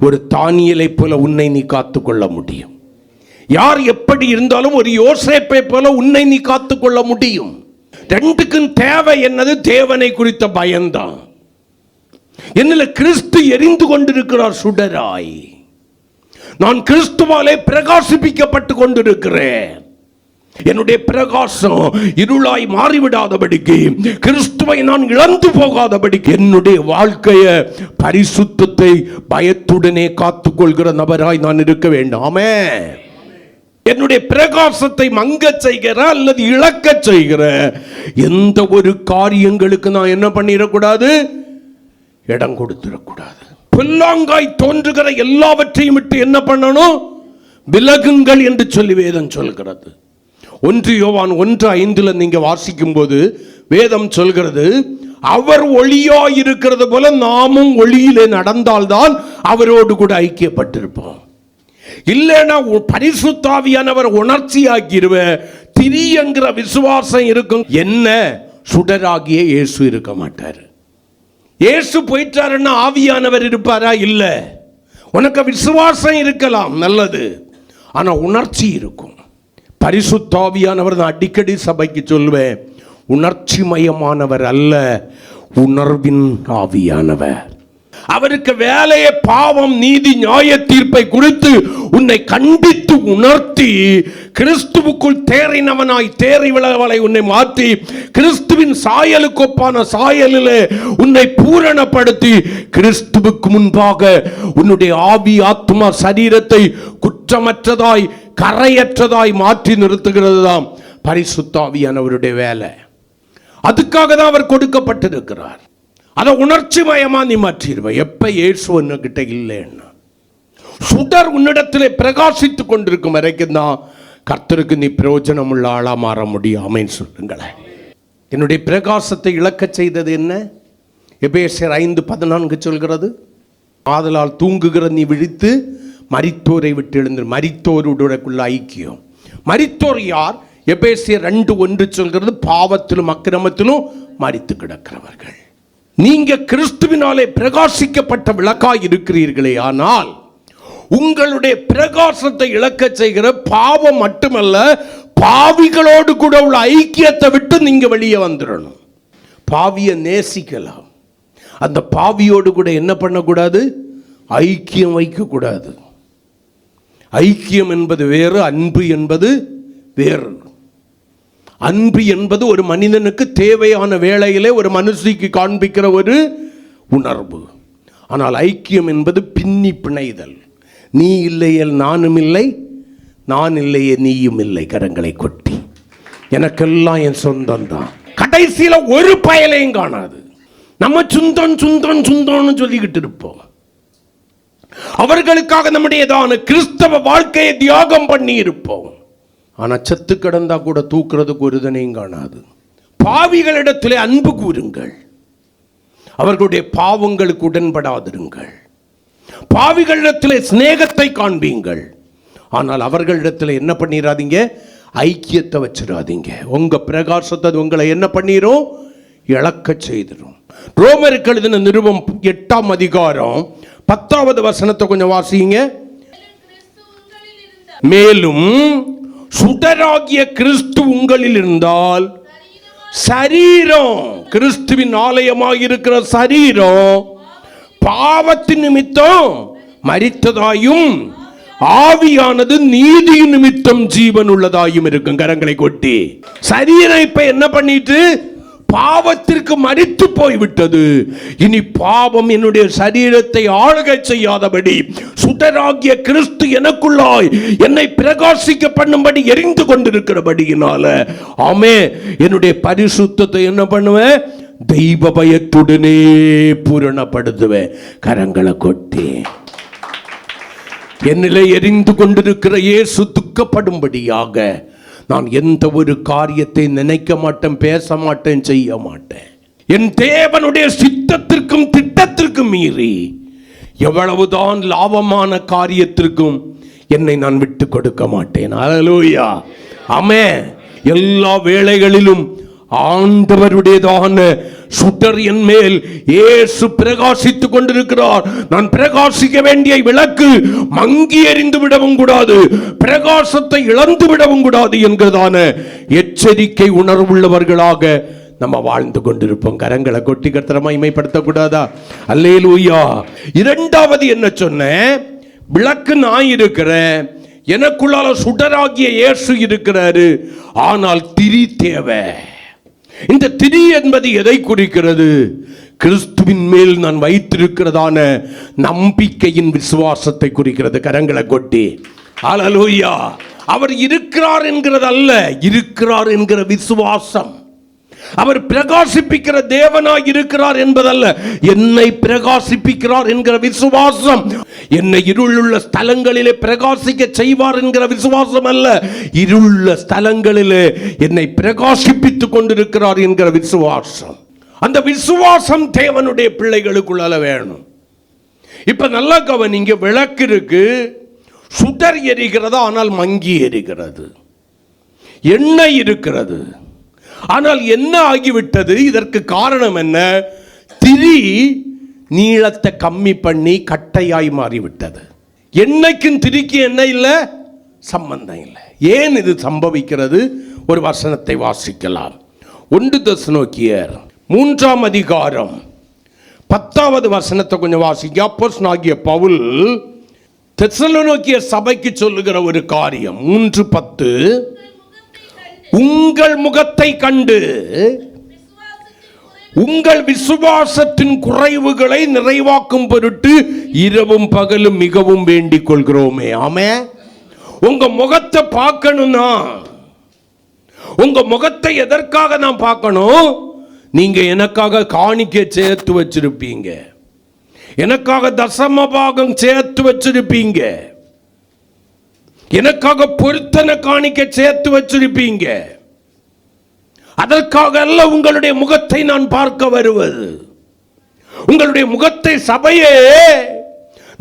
ஒரு தானியேலை போல உன்னை நீ காத்துக்கொள்ள முடியும். யார் எப்படி இருந்தாலும் ஒரு யோசேப்பை போல உன்னை நீ காத்துக்கொள்ள முடியும். ரெண்டுக்கும் தேவை என்னது? தேவனை குறித்த பயம்தான். என்னில் கிறிஸ்து எரிந்து கொண்டிருக்கிறார் சுடராய். நான் கிறிஸ்துவாலே பிரகாசிப்பிக்கப்பட்டு கொண்டிருக்கிறேன். என்னுடைய பிரகாசம் இருளாய் மாறிவிடாதபடிக்கு, கிறிஸ்துவை நான் இழந்து போகாதபடிக்கு என்னுடைய வாழ்க்கையை, பரிசுத்தத்தை பயத்துடனே காத்துக்கொள்கிற நபராய் நான் இருக்க வேண்டாமே. என்னுடைய பிரகாசத்தை மங்க செய்கிற அல்லது இழக்க செய்கிற எந்த ஒரு காரியங்களுக்கு நான் என்ன பண்ணிடக்கூடாது? இடம் கொடுத்துடக்கூடாது. புல்லாங்காய் தோன்றுகிற எல்லாவற்றையும் விட்டு என்ன பண்ணணும்? விலகுங்கள் என்று சொல்லி வேதம் சொல்கிறது. 1 யோவான் 1:5 நீங்க வாசிக்கும் போது வேதம் சொல்கிறது, அவர் ஒளியாய் இருக்கிறது போல நாமும் ஒளியிலே நடந்தால்தான் அவரோடு கூட ஐக்கியப்பட்டிருப்போம். இல்லைன்னா பரிசுத்த ஆவியானவர் உணர்ச்சியாக்கிருவ, திரியங்கிற விசுவாசம் இருக்கும். என்ன? சுடராகிய இயேசு இருக்க மாட்டார். இயேசு போயிட்டாருன்னா ஆவியானவர் இருப்பாரா? இல்ல. உனக்கு விசுவாசம் இருக்கலாம், நல்லது, ஆனா உணர்ச்சி இருக்கும். பரிசுத்த ஆவியானவர், நான் அடிக்கடி சபைக்கு சொல்வேன், உணர்ச்சி மயமானவர் அல்ல, உணர்வின் ஆவியானவர். அவருக்கு வேலையை பாவம், நீதி, நியாய தீர்ப்பை குறித்து உன்னை கண்டித்து உணர்த்தி, கிறிஸ்துவுக்குள் தேறினவனாய் தேறி விளவலை உன்னை மாற்றி, கிறிஸ்துவின் சாயலுக்கு ஒப்பான சாயலிலே உன்னை பூரணப்படுத்தி, கிறிஸ்துவுக்கு முன்பாக உன்னுடைய ஆவி, ஆத்மா, சரீரத்தை குற்றமற்றதாய் கரையற்றதாய் மாற்றி நிறுத்துகிறது தான் பரிசுத்த ஆவியானவருடைய வேலை. அதுக்காக தான் அவர் கொடுக்கப்பட்டிருக்கிறார். அதை உணர்ச்சி மயமா நீ மாற்றிடுவ. எப்ப இயேசு உன்கிட்ட இல்லைன்னா, சுடர் உன்னிடத்திலே பிரகாசித்துக் கொண்டிருக்கும் வரைக்கும் தான் கர்த்தருக்கு நீ பிரயோஜனம் உள்ள ஆளா மாற முடியும். ஆமென் சொல்லுங்களேன். என்னுடைய பிரகாசத்தை இழக்க செய்தது என்ன? எபேசியர் 5:14 சொல்கிறது, ஆதலால் தூங்குகிற நீ விழித்து மரித்தோரை விட்டு எழுந்து. மரித்தோருடைய ஐக்கியம். மரித்தோர் யார்? எபேசியர் 2:1 சொல்கிறது, பாவத்திலும் அக்கிரமத்திலும் மரித்து கிடக்கிறவர்கள். நீங்க கிறிஸ்துவினாலே பிரகாசிக்கப்பட்ட விளக்காய் இருக்கிறீர்களே, ஆனால் உங்களுடைய பிரகாசத்தை இழக்க செய்கிற பாவம் மட்டுமல்ல, பாவிகளோடு கூட உள்ள ஐக்கியத்தை விட்டு நீங்க வெளியே வந்துடணும். பாவியை நேசிக்கலாம், அந்த பாவியோடு கூட என்ன பண்ணக்கூடாது? ஐக்கியம் வைக்கக்கூடாது. ஐக்கியம் என்பது வேறு, அன்பு என்பது வேறு. அன்பு என்பது ஒரு மனிதனுக்கு தேவையான வேளையிலே ஒரு மனுஷிக்கு காண்பிக்கிற ஒரு உணர்வு. ஆனால் ஐக்கியம் என்பது பின்னி பிணைதல். நீ இல்லையேல் நானும் இல்லை, நான் இல்லையே நீயும் இல்லை. கரங்களை கொட்டி, எனக்கெல்லாம் என் சொந்தம் தான். கடைசியில ஒரு பயலையும் காணாது. நம்ம சுந்தம் சுந்தம் சுந்தம்னு சொல்லிக்கிட்டு இருப்போம். அவர்களுக்காக நம்முடையதான கிறிஸ்தவ வாழ்க்கையை தியாகம் பண்ணி இருப்போம். ஆனா செத்து கிடந்தா கூட தூக்குறதுக்கு ஒரு தனையும் காணாது. பாவிகளிடத்திலே அன்பு கூறுங்கள், அவர்களுடைய பாவங்களுக்கு உடன்படாதிருங்கள். பாவிகளிடத்திலே சிநேகத்தை காண்பீங்கள். ஆனால் அவர்களிடத்தில் என்ன பண்ணிடாதீங்க? ஐக்கியத்தை வச்சிடாதீங்க. உங்க பிரகாசத்தை உங்களை என்ன பண்ணிரும்? இழக்க செய்திரும். ரோமருக்கு எழுதின நிருபம் 8ஆம் அதிகாரம் 10வது வசனத்தை கொஞ்சம் வாசிங்க. மேலும் சுடராகிய கிறிஸ்து உங்களில் இருந்தால், சரீரம், கிறிஸ்துவின் ஆலயமாக இருக்கிற சரீரம் பாவத்தின் நிமித்தம் மரித்ததாயும், ஆவியானது நீதி நிமித்தம் ஜீவன் உள்ளதாயும் இருக்கும். கரங்களை கொட்டி, சரீரம் இப்ப என்ன பண்ணிட்டு? பாவத்திற்கு மரித்து போய்விட்டது. இனி பாவம் என்னுடைய சரீரத்தை ஆளுகை செய்யாதபடி சுடராகிய கிறிஸ்து எனக்குள்ளாய் என்னை பிரகாசிக்க பண்ணும்படி எரிந்து கொண்டிருக்கிறபடியினால, ஆமே, என்னுடைய பரிசுத்தத்தை என்ன பண்ணுவேன்? தெய்வ பயத்துடனே பூரணப்படுத்துவேன். கரங்களை கொட்டி, என்னிலே எரிந்து கொண்டிருக்கிற இயேசு துக்கப்படும்படியாக நான் எந்த ஒரு காரியத்தை நினைக்க மாட்டேன், பேச மாட்டேன், செய்ய மாட்டேன். என் தேவனுடைய சித்தத்திற்கும் திட்டத்திற்கும் மீறி எவ்வளவுதான் லாபமான காரியத்திற்கும் என்னை நான் விட்டு கொடுக்க மாட்டேன். அல்லேலூயா, ஆமென். எல்லா வேளைகளிலும் ஆண்டவருடையதான சுடர் என் மேல் இயேசு பிரகாசித்துக் கொண்டிருக்கிறார். நான் பிரகாசிக்க வேண்டிய விளக்கு மங்கி எறிந்து விடவும் கூடாது, பிரகாசத்தை இழந்து விடவும் கூடாது என்கிறதான எச்சரிக்கை உணர்வுள்ளவர்களாக நம்ம வாழ்ந்து கொண்டிருப்போம். கரங்களை கொட்டி கர்த்தரை மகிமைப்படுத்தக்கூடாதா? அல்லேலூயா. இரண்டாவது என்ன சொன்னேன்? விளக்கு நான் இருக்கிறேன், எனக்குள்ளால சுடராகிய இயேசு இருக்கிறாரு, ஆனால் திரி தேவை. இந்த திரி என்பது எதை குறிக்கிறது? கிறிஸ்துவின் மேல் நான் வைத்திருக்கிறதான நம்பிக்கையின் விசுவாசத்தை குறிக்கிறது. கரங்களை கொட்டி ஹல்லேலூயா. அவர் இருக்கிறார் என்கிறது அல்ல, இருக்கிறார் என்கிற விசுவாசம். அவர் பிரகாசிப்பிக்கிற தேவனாய் இருக்கிறார் என்பதல்ல, என்னை பிரகாசிப்பிக்கிறார் என்கிற விசுவாசம். என்னை இருளுள்ள ஸ்தலங்களிலே பிரகாசிக்க செய்வார் என்கிற விசுவாசம் அல்ல, இருளுள்ள ஸ்தலங்களிலே என்னை பிரகாசிப்பித்துக் கொண்டிருக்கிறார் என்கிற விசுவாசம். அந்த விசுவாசம் தேவனுடைய பிள்ளைகளுக்குள்ள வேணும். இப்ப நல்லா கவனிங்க, விளக்கு இருக்கு, சுடர் எரிகிறது, ஆனால் மங்கி எரிகிறது. எண்ணெய் இருக்கிறது, ஆனால் என்ன ஆகிவிட்டது? இதற்கு காரணம் என்ன? திரி நீளத்தை கம்மி பண்ணி கட்டையாய் மாறிவிட்டது. எண்ணெய்க்கும் திரிக்கு என்ன இல்லை? சம்பந்தம் இல்லை. ஏன் இது சம்பவிக்கிறது? ஒரு வசனத்தை வாசிக்கலாம். 1 தெசலோனிக்கேயர் 3ஆம் அதிகாரம் 10வது வசனத்தை கொஞ்சம் வாசிக்க. அப்போஸ்தலனாகிய பவுல் தெசலோனிக்கேய சபைக்கு சொல்லுகிற ஒரு காரியம் 3:10, உங்கள் முகத்தை கண்டு உங்கள் விசுவாசத்தின் குறைவுகளை நிறைவாக்கும் பொருட்டு இரவும் பகலும் மிகவும் வேண்டிக் கொள்கிறோமே. ஆமே. உங்க முகத்தை பார்க்கணும்னா, உங்க முகத்தை எதற்காக நான் பார்க்கணும்? நீங்க எனக்காக காணிக்கை சேர்த்து வச்சிருப்பீங்க, எனக்காக தசம பாகம் சேர்த்து வச்சிருப்பீங்க, எனக்காக பொருத்தனை காணிக்க சேர்த்து வச்சிருப்பீங்க. அதற்காக அல்ல உங்களுடைய முகத்தை நான் பார்க்க வருவது. உங்களுடைய முகத்தை சபையே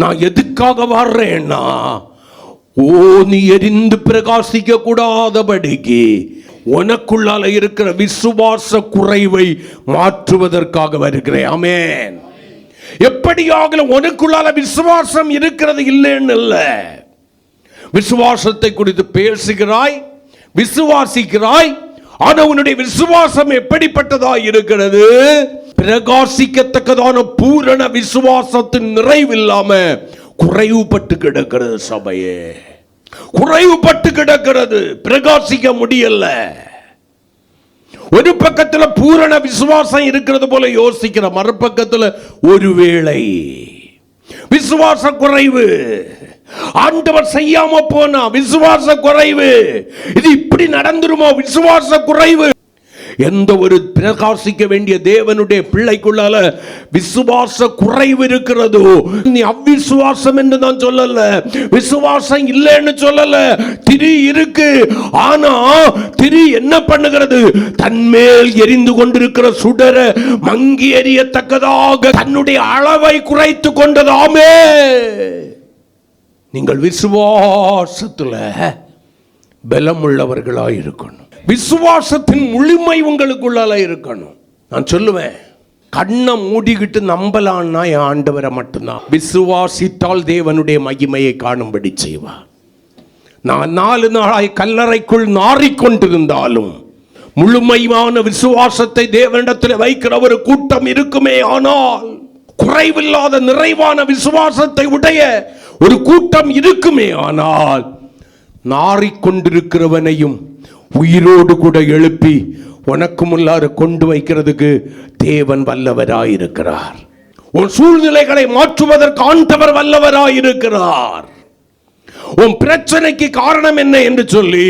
நான் எதுக்காக வர்றேன்னா, நீ எரிந்து பிரகாசிக்க கூடாதபடிக்கு உனக்குள்ளால இருக்கிற விசுவாச குறைவை மாற்றுவதற்காக வருகிறேன். ஆமென். எப்படியாக உனக்குள்ளால விசுவாசம் இருக்கிறது இல்லைன்னு இல்லை, விசுவாசத்தை குறித்து பேசுகிறாய், விசுவாசிக்கிறாய், ஆனா உன்னுடைய விசுவாசம் எப்படிப்பட்டதாய் இருக்கிறது? பிரகாசிக்கத்தக்கதான பூரண விசுவாசத்தின் நிறைவில்லாம குறைவுபட்டு கிடக்கிறது. சபையே குறைவுபட்டு கிடக்கிறது, பிரகாசிக்க முடியல. ஒரு பக்கத்துல பூரண விசுவாசம் இருக்கிறது போல யோசிக்கிற, மறுபக்கத்துல ஒருவேளை விசுவாச குறைவு, ஆண்டவர் செய்யாம போனா விசுவாச குறைவு, இது இப்படி நடந்துருமோ விசுவாச குறைவு. எந்த ஒரு பிரகாசிக்க வேண்டிய தேவனுடைய பிள்ளைக்குள்ளால விசுவாச குறைவு இருக்கிறதோ, நீ அவ்விசுவாசம் என்று நான் சொல்லல, விசுவாசம் இல்லைன்னு சொல்லல, திரி இருக்கு. ஆனா திரி என்ன பண்ணுகிறது? தன்மேல் எரிந்து கொண்டிருக்கிற சுடர மங்கி எரியத்தக்கதாக தன்னுடைய அளவை குறைத்து கொண்டதாமே. நீங்கள் விசுவாசத்துல பலம் உள்ளவர்களாய் இருக்கணும். விசுவாசத்தின் முழுமை உங்களுக்குள்ளால இருக்கணும். நான் சொல்லுவேன், கண்ணை மூடிக்கிட்டு நம்பலான்னா என் ஆண்டவரை மட்டும்தான். விசுவாசித்தால் தேவனுடைய மகிமையை காணும்படி செய்வார். நான் 4 நாளாய் கல்லறைக்குள் நாறிக்கொண்டிருந்தாலும் முழுமையான விசுவாசத்தை தேவனிடத்தில் வைக்கிற ஒரு கூட்டம் இருக்குமே ஆனால், குறைவில்லாத நிறைவான விசுவாசத்தை உடைய ஒரு கூட்டம் இருக்குமே ஆனால், நாறிக்கொண்டிருக்கிறவனையும் உயிரோடு கூட எழுப்பி உனக்கு முன்னால கொண்டு வைக்கிறதுக்கு தேவன் வல்லவராயிருக்கிறார். உன் சூழ்நிலைகளை மாற்றுவதற்கு ஆண்டவர் வல்லவராயிருக்கிறார். உன் பிரச்சனைக்கு காரணம் என்ன என்று சொல்லி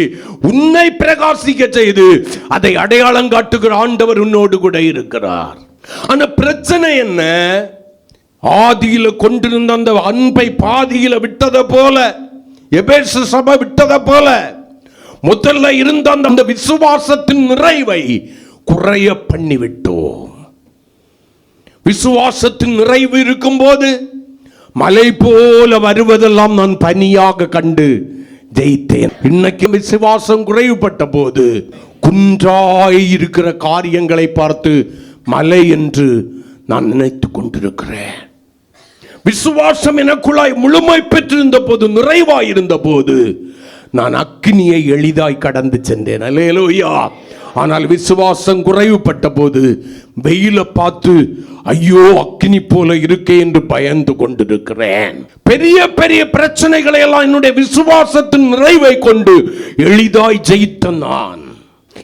உன்னை பிரகாசிக்க செய்து அதை அடையாளம் காட்டுகிற ஆண்டவர் உன்னோடு கூட இருக்கிறார். ஆனா பிரச்சனை என்ன? ஆதியில கொண்டிருந்த அந்த அன்பை பாதியில விட்டதை போல, எபேசு சபை விட்டதை போல, முதல்ல இருந்த அந்த விசுவாசத்தின் நிறைவை குறைய பண்ணிவிட்டோம். விசுவாசத்தின் நிறைவு இருக்கும் போது மலை போல வருவதெல்லாம் நான் பனியாக கண்டு ஜெயித்தேன். இன்னைக்கு விசுவாசம் குறைவுபட்ட போது குன்றாய் இருக்கிற காரியங்களை பார்த்து மலை என்று நான் நினைத்து கொண்டிருக்கிறேன். விசுவாசம் எனக்குள்ளாய் முழுமை பெற்றிருந்த போது, நிறைவாய் இருந்த போது, நான் அக்கினியை எளிதாய் கடந்து சென்றேன். அல்லேலூயா. ஆனால் விசுவாசம் குறைவுபட்ட போது வெயில பார்த்து ஐயோ அக்கினி போல இருக்கே என்று பயந்து கொண்டிருக்கிறேன். பெரிய பெரிய பிரச்சனைகளை எல்லாம் என்னுடைய விசுவாசத்தின் நிறைவை கொண்டு எளிதாய் ஜெயித்த நான்,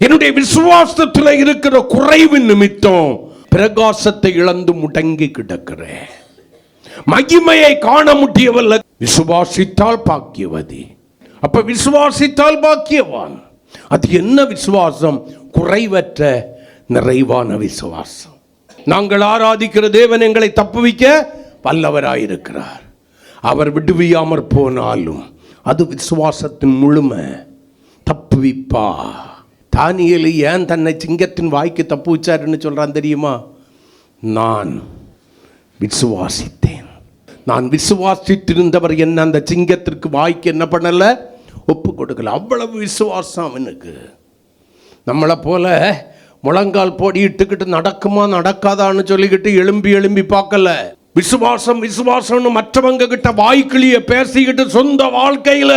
என்னுடைய விசுவாசத்தில் இருக்கிற குறைவின் நிமித்தம் பிரகாசத்தை இழந்து முடங்கி கிடக்கிறேன். மகிமையை காண முடியவில்லை. விசுவாசித்தால் பாக்கியவதி. அப்ப விசுவாசித்தால் பாக்கியவான். அது என்ன விசுவாசம்? குறைவற்ற நிறைவான விசுவாசம். நாங்கள் ஆராதிக்கிற தேவன் எங்களை தப்புவிக்க வல்லவராயிருக்கிறார். அவர் விடுவியாமற் போனாலும் அது விசுவாசத்தின் முழுமை. தப்புவிப்பா. தானியேல் ஏன் தன்னை சிங்கத்தின் வாய்க்கு தப்பு வச்சாருன்னு சொல்றான் தெரியுமா? நான் விசுவாசித்தேன். நான் விசுவாசித்திருந்தவர் என்ன அந்த சிங்கத்திற்கு வாய்க்கு என்ன பண்ணல? ஒப்பு கொடுக்கல. அவ்வளவு விசுவாசம் அவனுக்கு. நம்மளை போல முழங்கால் போடி இட்டுக்கிட்டு நடக்குமா நடக்காதான்னு சொல்லிக்கிட்டு எழும்பி எழும்பி பார்க்கல. விசுவாசம் விசுவாசம்னு மற்றவங்க கிட்ட வாய்க்கிளிய பேசிக்கிட்டு சொந்த வாழ்க்கையில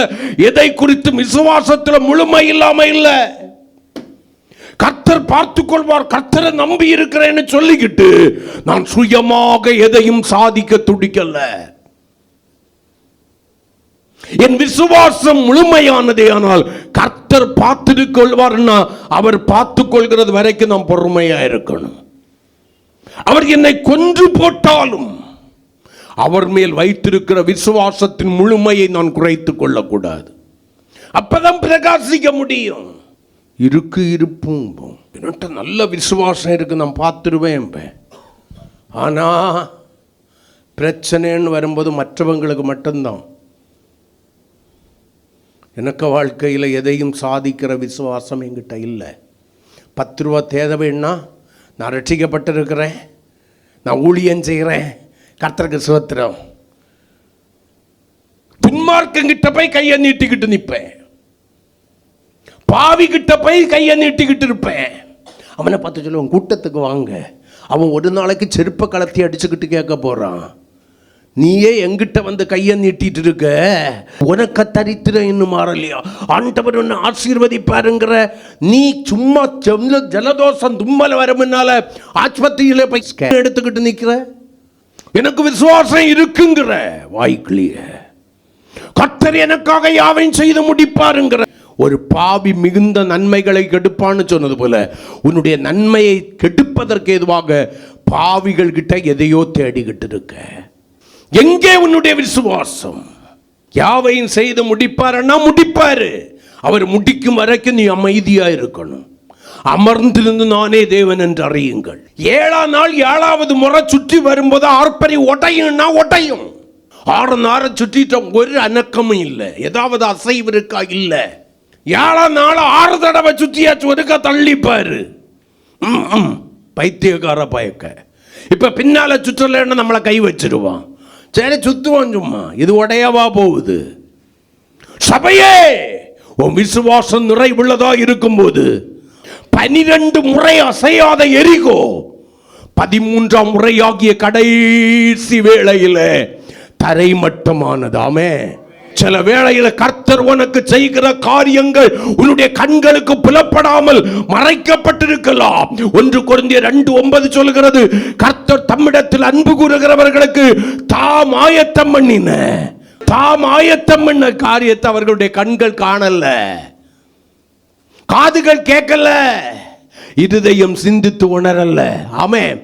எதை குறித்து விசுவாசத்துல முழுமை இல்லாம இல்ல. கர்த்தர் பார்த்துக் கொள்வார், கர்த்தரை நம்பி இருக்கிறேன்னு சொல்லிக்கிட்டு நான் சுயமாக எதையும் சாதிக்க துடிக்கல. என் விசுவாசம் முழுமையானதே. ஆனால் கர்த்தர் பார்த்து கொள்வார்னா அவர் பார்த்து கொள்கிறது வரைக்கும் நாம் பொறுமையா இருக்கணும். அவர் என்னை கொன்று போட்டாலும் அவர் மேல் வைத்திருக்கிற விசுவாசத்தின் முழுமையை நான் குறைத்துக் கொள்ளக்கூடாது. அப்பதான் பிரகாசிக்க முடியும். இருப்பும் என்கிட்ட நல்ல விசுவாசம் இருக்கு, நான் பார்த்துருவேன். ஆனா பிரச்சனைன்னு வரும்போது மற்றவங்களுக்கு மட்டும்தான். எனக்கு வாழ்க்கையில் எதையும் சாதிக்கிற விசுவாசம் என்கிட்ட இல்லை. 10 ரூபா தேவைன்னா நான் ரட்சிக்கப்பட்டிருக்கிறேன், நான் ஊழியம் செய்கிறேன், கர்த்தருக்கு ஸ்தோத்திரம். துன்மார்க்கங்கிட்ட போய் கையை நீட்டிக்கிட்டு நிற்பேன், பாவி கிட்ட போய் கையை நீட்டிக்கிட்டு இருப்பேன். அவனை பார்த்து சொல்லுவான், கூட்டத்துக்கு வாங்க. அவன் ஒரு நாளைக்கு செருப்பை கலத்தி அடிச்சுக்கிட்டு கேட்க போகிறான், நீயே எங்கிட்ட வந்து கையை நீட்டிட்டு இருக்க, உனக்கு தரித்திரம் இன்னும் மாறலையா, ஆண்டவர் ஒன்று ஆசீர்வதிப்பாருங்கிற நீ சும்மா ஜலதோஷம் தும்மல வரமுன்னால ஆஸ்பத்திரியில போய் ஸ்கேன் எடுத்துக்கிட்டு நிற்கிற. எனக்கு விசுவாசம் இருக்குங்கிற வாய்க்கிளிய கர்த்தர் எனக்காக யாவையும் செய்து முடிப்பாருங்கிற. ஒரு பாவி மிகுந்த நன்மைகளை கெடுப்பான்னு சொன்னது போல உன்னுடைய நன்மையை கெடுப்பதற்கு எதுவாக பாவிகள் கிட்ட எதையோ தேடிக்கிட்டு இருக்க. எங்கே உன்னுடைய விசுவாசம்? யாவையும் செய்து முடிப்பாருன்னா முடிப்பாரு. அவர் முடிக்கும் வரைக்கும் நீ அமைதியா இருக்கணும். அமர்ந்திருந்து நானே தேவன் என்று அறியுங்கள். 7ஆம் நாள் 7வது முறை சுற்றி வரும்போது ஆர்ப்பரி ஒட்டையும்னா ஒட்டையும். 6 நாளை சுற்றிட்டோம், ஒரு அனக்கமும் இல்லை, ஏதாவது அசைவு இருக்கா? இல்லை. 7ஆம் நாள் 6 தடவை சுற்றியாச்சு, ஒருக்கா தள்ளிப்பாரு. பைத்தியக்கார பயக்க. இப்ப பின்னால சுற்றலன்னு நம்மளை கை வச்சிருவான். சரி சுத்துவான் சும்மா, இது உடையவா போகுது. சபையே, உன் விசுவாசம் நிறைவுள்ளதா இருக்கும்போது 12 முறை அசையாத எரிகோ 13ஆம் முறையாகிய கடைசி வேளையில தரைமட்டமானதாமே. சில வேளையில கர்த்தர் உனக்கு செய்கிற காரியங்கள் உன்னுடைய கண்களுக்கு புலப்படாமல் மறைக்கப்பட்டிருக்கலாம். 1 கொரிந்தியர் 2:9 சொல்கிறது, கர்த்தர் தம்மிடத்தில் அன்பு கூறுகிறவர்களுக்கு தாம் ஆயத்தம் பண்ண காரியத்தை அவர்களுடைய கண்கள் காணல, காதுகள் கேட்கல, இருதயம் சிந்தித்து உணரல. ஆமென்.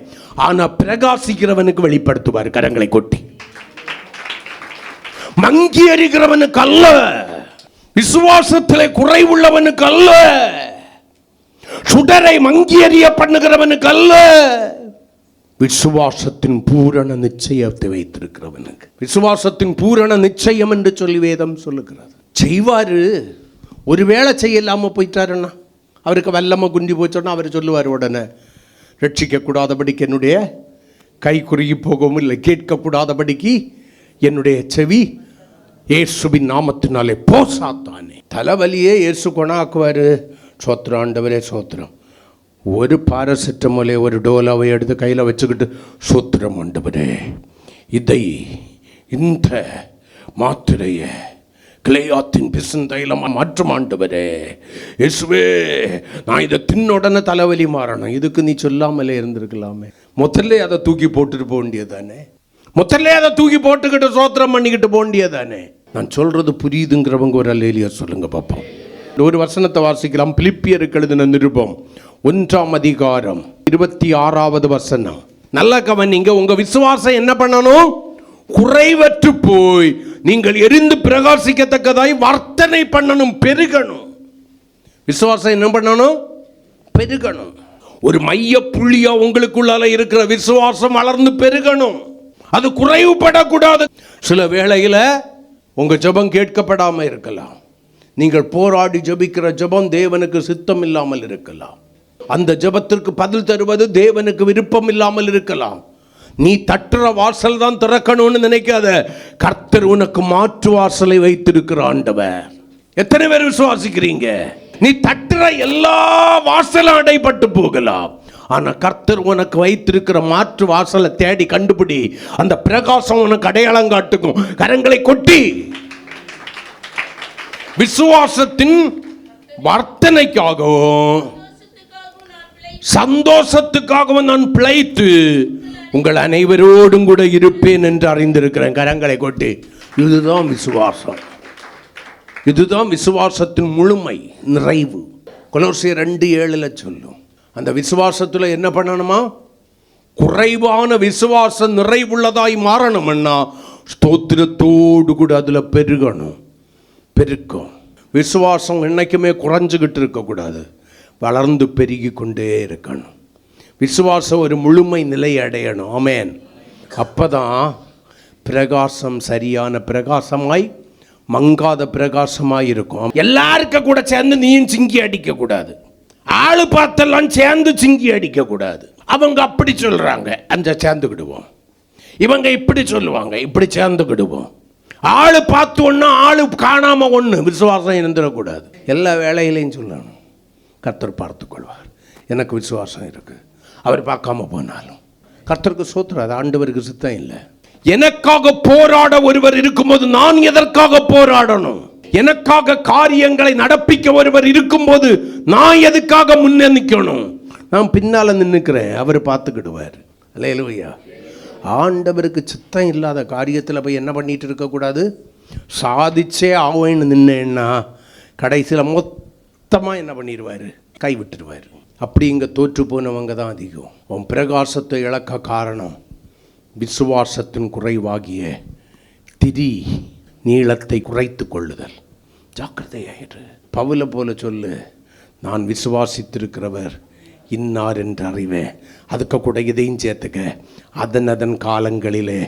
ஆனா பிரகாசிக்கிறவனுக்கு வெளிப்படுத்துவார் கரங்களை கொட்டி. மங்கி எறிகிறவனுக்கு அல்ல, விசுவாசத்திலே குறைவுள்ளவனுக்கு அல்ல, சுடரை மங்கி எறிய பண்ணுகிறவனுக்கு அல்ல, விசுவாசத்தின் பூரண நிச்சயத்தை வைத்திருக்கிறவனுக்கு. விசுவாசத்தின் பூரண நிச்சயம் என்று சொல்லி வேதம் சொல்லுகிறது. செய்வாரு. ஒருவேளை செய்யலாம போயிட்டாருன்னா, அவருக்கு வல்லம குண்டி போச்சோன்னா அவர் சொல்லுவார் உடனே, ரட்சிக்க கூடாதபடிக்கு என்னுடைய கை குறுகி போகவும் இல்லை, கேட்கக்கூடாதபடிக்கு என்னுடைய செவி இயேசுவின் நாமத்தினாலே போ சாத்தானே. தலைவலியே இயேசு குணாக்குவாரு, சோத்திரம் ஆண்டவரே சோத்திரம். ஒரு பாராசிட்டமோலே ஒரு டோலாவை எடுத்து கையில் வச்சுக்கிட்டு சோத்திரம் ஆண்டவரே, இந்த மாத்திரையை கிளையாத்தின் பிசுந்தையில மாற்றம் ஆண்டவரே இயேசுவே, நான் இதை தின்ன உடனே தலைவலி மாறணும். இதுக்கு நீ சொல்லாமலே இருந்திருக்கலாமே. முதல்ல அதை தூக்கி போட்டுட்டு போக வேண்டியதானே. முதல்ல அதை தூக்கி போட்டுக்கிட்டு சோத்திரம் பண்ணிக்கிட்டு போக வேண்டியதானே. நான் சொல்றது புரியுதுங்கிறவங்க ஒரு அல்லேலூயா சொல்லுங்க பார்ப்போம். ஒரு வசனத்தை வாசிக்கலாம். பிலிப்பியருக்கு எழுதின நிருபம் 1ஆம் அதிகாரம் 26வது வசனம். நல்ல கவனிங்க. உங்க விசுவாசம் என்ன பண்ணணும்? குறைவற்று போய் நீங்கள் எரிந்து பிரகாசிக்கத்தக்கதாய் வர்த்தனை பண்ணணும், பெருகணும். விசுவாசம் என்ன பண்ணணும்? பெருகணும். ஒரு மைய புள்ளியா உங்களுக்குள்ளால இருக்கிற விசுவாசம் வளர்ந்து பெருகணும். அது குறைவுபடக்கூடாது. சில வேளையில உங்க ஜெபம் கேட்கப்படாம இருக்கலாம். நீங்கள் போராடி ஜெபிக்கிற ஜெபம் தேவனுக்கு சித்தம் இல்லாமல் இருக்கலாம். அந்த ஜெபத்திற்கு பதில் தருவது தேவனுக்கு விருப்பம் இல்லாமல் இருக்கலாம். நீ தட்டுற வாசல் தான் திறக்கணும்னு நினைக்காத. கர்த்தர் உனக்கு மாற்று வாசலை வைத்திருக்கிற ஆண்டவர். எத்தனை பேர் விசுவாசிக்கிறீங்க? நீ தட்டுற எல்லா வாசலும் அடைபட்டு போகலாம். ஆனா கர்த்தர் உனக்கு வைத்திருக்கிற மாற்று வாசலை தேடி கண்டுபிடி. அந்த பிரகாசம் உனக்கு அடையாளம் காட்டுக்கும். கரங்களை கொட்டி விசுவாசத்தின் வர்த்தனைக்காகவும் சந்தோஷத்துக்காகவும் நான் பிழைத்து உங்கள் அனைவரோடும் கூட இருப்பேன் என்று அறிந்திருக்கிறேன். கரங்களை கொட்டி. இதுதான் விசுவாசம். இதுதான் விசுவாசத்தின் முழுமை, நிறைவு. கொலோசியர் 2:7 சொல்லும். அந்த விசுவாசத்துல என்ன பண்ணணுமா? குறைவான விசுவாசம் நிறைவுள்ளதாய் மாறணும்னா ஸ்தோத்திரத்தோடு கூட அதுல பெருகணும். பெருக்கும். விசுவாசம் என்னைக்குமே குறைஞ்சுக்கிட்டு இருக்கக்கூடாது, வளர்ந்து பெருகி கொண்டே இருக்கணும். விசுவாசம் ஒரு முழுமை நிலை அடையணும். ஆமென். அப்பதான் பிரகாசம் சரியான பிரகாசமாய் மங்காத பிரகாசமாய் இருக்கும். எல்லாருக்கும் கூட சேர்ந்து நீயும் சிங்கி அடிக்க கூடாது. ஆளு பார்த்தெல்லாம் சேர்ந்து சிங்கி அடிக்க கூடாது. அவங்க அப்படி சொல்றாங்க, அந்த சேர்ந்துக்கிடுவோம். இவங்க இப்படி சொல்லுவாங்க, இப்படி சேர்ந்துக்கிடுவோம். ஆளு பார்த்து ஒன்று, ஆளு காணாம ஒன்று. விசுவாசம் இருந்துடக்கூடாது. எல்லா வேலையிலையும் சொல்லணும், கர்த்தர் பார்த்து கொள்வார். எனக்கு விசுவாசம் இருக்கு. அவர் பார்க்காம போனாலும் கர்த்தருக்கு சோத்திரம். அது ஆண்டவருக்கு சித்தம் இல்லை. எனக்காக போராட ஒருவர் இருக்கும்போது நான் எதற்காக போராடணும்? எனக்காக காரியங்களை நடப்பிக்க ஒருவர் இருக்கும்போது நான் எதுக்காக முன்னே நிற்கணும்? நான் பின்னால நின்னுக்கிறேன், அவர் பார்த்துக்கிடுவார். அல்லேலூயா. ஆண்டவருக்கு சித்தம் இல்லாத காரியத்தில் போய் என்ன பண்ணிட்டு இருக்கக்கூடாது? சாதிச்சே ஆவேன்னு நின்னேன்னா கடைசியில் மொத்தமாக என்ன பண்ணிடுவார்? கைவிட்டுடுவார். அப்படி இங்கே தோற்று போனவங்க தான் அதிகம். உன் பிரகாசத்தை இழக்க காரணம் விசுவாசத்தின் குறைவாகிய திரி நீளத்தை குறைத்து கொள்ளுதல். ஜாக்கிரதையாயிரு. பவுலை போல சொல்லு, நான் விசுவாசித்திருக்கிறவர் இன்னார் என்று அறிவேன். அதுக்கு கூட இதையும் சேர்த்துக்க, அதன் காலங்களிலே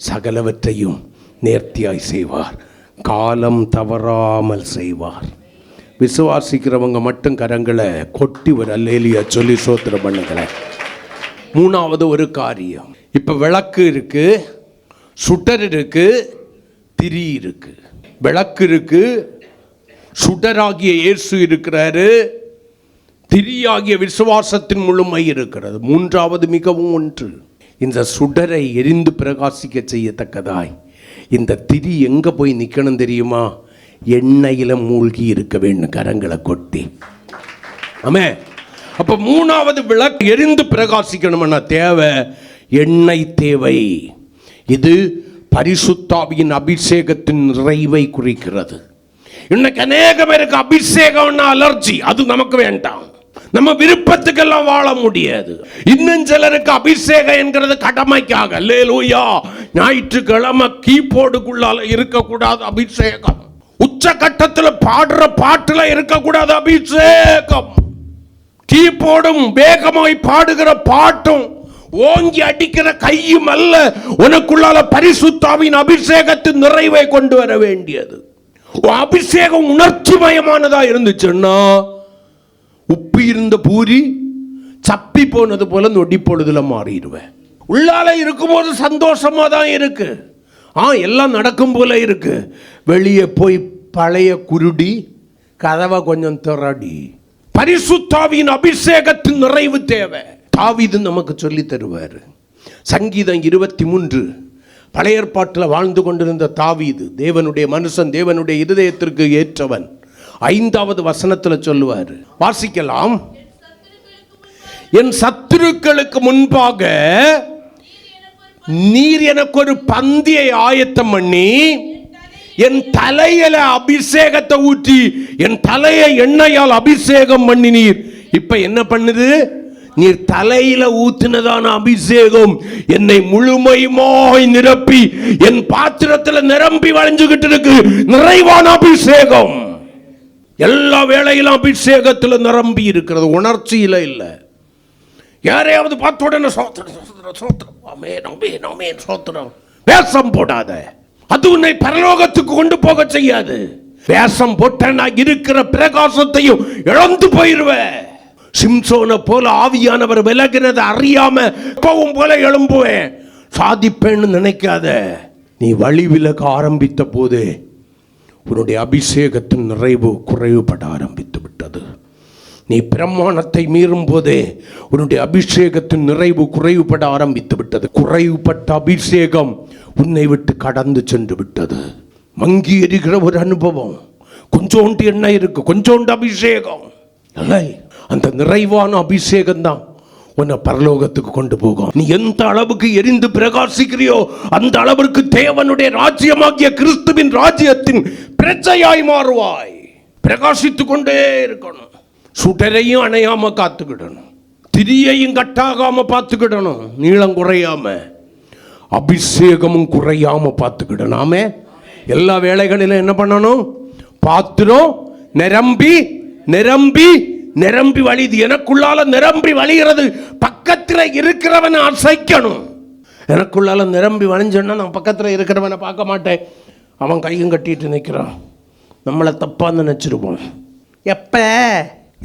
சகலவற்றையும் நேர்த்தியாய் செய்வார், காலம் தவறாமல் செய்வார். விசுவாசிக்கிறவங்க மட்டும் கரங்களை கொட்டி ஒரு அல்லேலூயா சொல்லி சோத்திரம் பண்ணுங்களேன். மூணாவது ஒரு காரியம். இப்போ விளக்கு இருக்கு, சுடர் இருக்கு, திரி இருக்கு. விளக்கு இருக்கு, சுடராகிய இயேசு இருக்கிறாரு, திரியாகிய விசுவாசத்தின் முழுமை இருக்கிறது. மூன்றாவது மிகவும் ஒன்று, இந்த சுடரை எரிந்து பிரகாசிக்க செய்யத்தக்கதாய் இந்த திரி எங்க போய் நிற்கணும் தெரியுமா? எண்ணெயில மூழ்கி இருக்க வேண்டும். கரங்களை கொட்டி. ஆமே. அப்ப மூணாவது விளக்கு எரிந்து பிரகாசிக்கணும்னா தேவை எண்ணெய் தேவை. இது பரிசுத்தாவியின் அபிஷேகத்தின் நிறைவை குறிக்கிறது. இன்னைக்கு அநேக பேருக்கு அபிஷேகம்னா அலர்ஜி. அது நமக்கு வேண்டாம். நம்ம விருப்பத்துக்கெல்லாம் வாழ முடியாது. இன்னும் சிலருக்கு அபிஷேகம் என்கிறது கடமைக்காக. அல்லேலூயா. ஞாயிற்றுக்கிழமை கீபோர்டுக்குள்ளால இருக்கக்கூடாது அபிஷேகம். உச்சகட்டத்தில் பாடுற பாட்டுல இருக்கக்கூடாது அபிஷேகம். கீபோர்டும் வேகமாய் பாடுகிற பாட்டும் ஓங்கி அடிக்கிற கையும் அல்ல, உனக்குள்ளால பரிசுத்தாவின் அபிஷேகத்தின் நிறைவை கொண்டு வர வேண்டியது. அபிஷேகம் உணர்ச்சி மயமானதா இருந்துச்சுன்னா உப்பி இருந்த பூரி சப்பி போனது போல நொடி பொழுதுல மாறிடுவேன். உள்ளால இருக்கும்போது சந்தோஷமா தான் இருக்கு, எல்லாம் நடக்கும் போல இருக்கு. வெளியே போய் பழைய குருடி கதவை கொஞ்சம் திரடி பரிசுத்தாவியின் அபிஷேகத்தின் நிறைவு தேவை. தாவீது நமக்கு சொல்லி தருவார். சங்கீதம் 23, பழைய ஏற்பாட்டில் வாழ்ந்து கொண்டிருந்த தாவீது, தேவனுடைய மனுஷன், தேவனுடைய இருதயத்திற்கு ஏற்றவன். 5வது வசனத்தில் சொல்லுவார், வாசிக்கலாம். என் சத்துருக்களுக்கு முன்பாக நீர் எனக்கு ஒரு பந்தியை ஆயத்தம் பண்ணி என் தலையில அபிஷேகத்தை ஊற்றி என் தலையை எண்ணெயால் அபிஷேகம் பண்ணினீர். இப்ப என்ன பண்ணுது? நீர் தலையில ஊத்தினதான அபிஷேகம் என்னை முழுமையுமாய் நிரப்பி என் பாத்திரத்தில் நிரம்பி வளைஞ்சுகிட்டு இருக்கு. நிறைவான அபிஷேகம் எல்லா வேளையிலும் அபிஷேகத்தில் நிரம்பி இருக்கிறது, உணர்ச்சியில இல்ல. யாரையாவது பார்த்த உடனே சோத்திரம் வேஷம் போடாத. அது உன்னை பரலோகத்துக்கு கொண்டு போக செய்யாது. வேஷம் போட்டா இருக்கிற பிரகாசத்தையும் இழந்து போயிருவ. சிம்சோனை போல ஆவியானவர் விலகினதை அறியாம எப்பவும் போல எழும்புவேன் சாதிப்பேன்னு நினைக்காத. நீ வழி விலக ஆரம்பித்த போது உன்னுடைய அபிஷேகத்தின் நிறைவு குறைவுபட ஆரம்பித்து விட்டது. நீ பிரமாணத்தை மீறும் போதே உன்னுடைய அபிஷேகத்தின் நிறைவு குறைவுபட ஆரம்பித்து விட்டது. குறைவுபட்ட அபிஷேகம் உன்னை விட்டு கடந்து சென்று விட்டது. மங்கி எரிகிற ஒரு அனுபவம். கொஞ்சோண்டு எண்ணெய் இருக்கு, கொஞ்சோண்டு அபிஷேகம் இல்லை. அந்த நிறைவான அபிஷேகம் தான் உன்னை பரலோகத்துக்கு கொண்டு போகும். நீ எந்த அளவுக்கு எரிந்து பிரகாசிக்கிறியோ அந்த அளவிற்கு தேவனுடைய ராஜ்யமாகிய கிறிஸ்துவின் ராஜ்யத்தின் பிரஜையாய் மாறுவாய். பிரகாசித்துக் கொண்டே இருக்கணும். சுடரையும் அணையாம காத்துக்கிடணும், திரியையும் கட்டாகாம பார்த்துக்கிடணும், நீளம் குறையாம, அபிஷேகமும் குறையாம பார்த்துக்கிடணும். எல்லா வேளைகளிலும் என்ன பண்ணணும்? பாத்திரம் நிரம்பி நிரம்பி நிரம்பி வழிது. எனக்குள்ளால நிரம்பி வழிகிறது. பக்கத்தில் இருக்கிறவனை அசைக்கணும். எனக்குள்ளால நிரம்பி வழிஞ்சோன்னா நான் பக்கத்தில் இருக்கிறவனை பார்க்க மாட்டேன். அவன் கையும் கட்டிட்டு நிற்கிறான், நம்மளை தப்பாக நினைச்சிருப்போம். எப்போ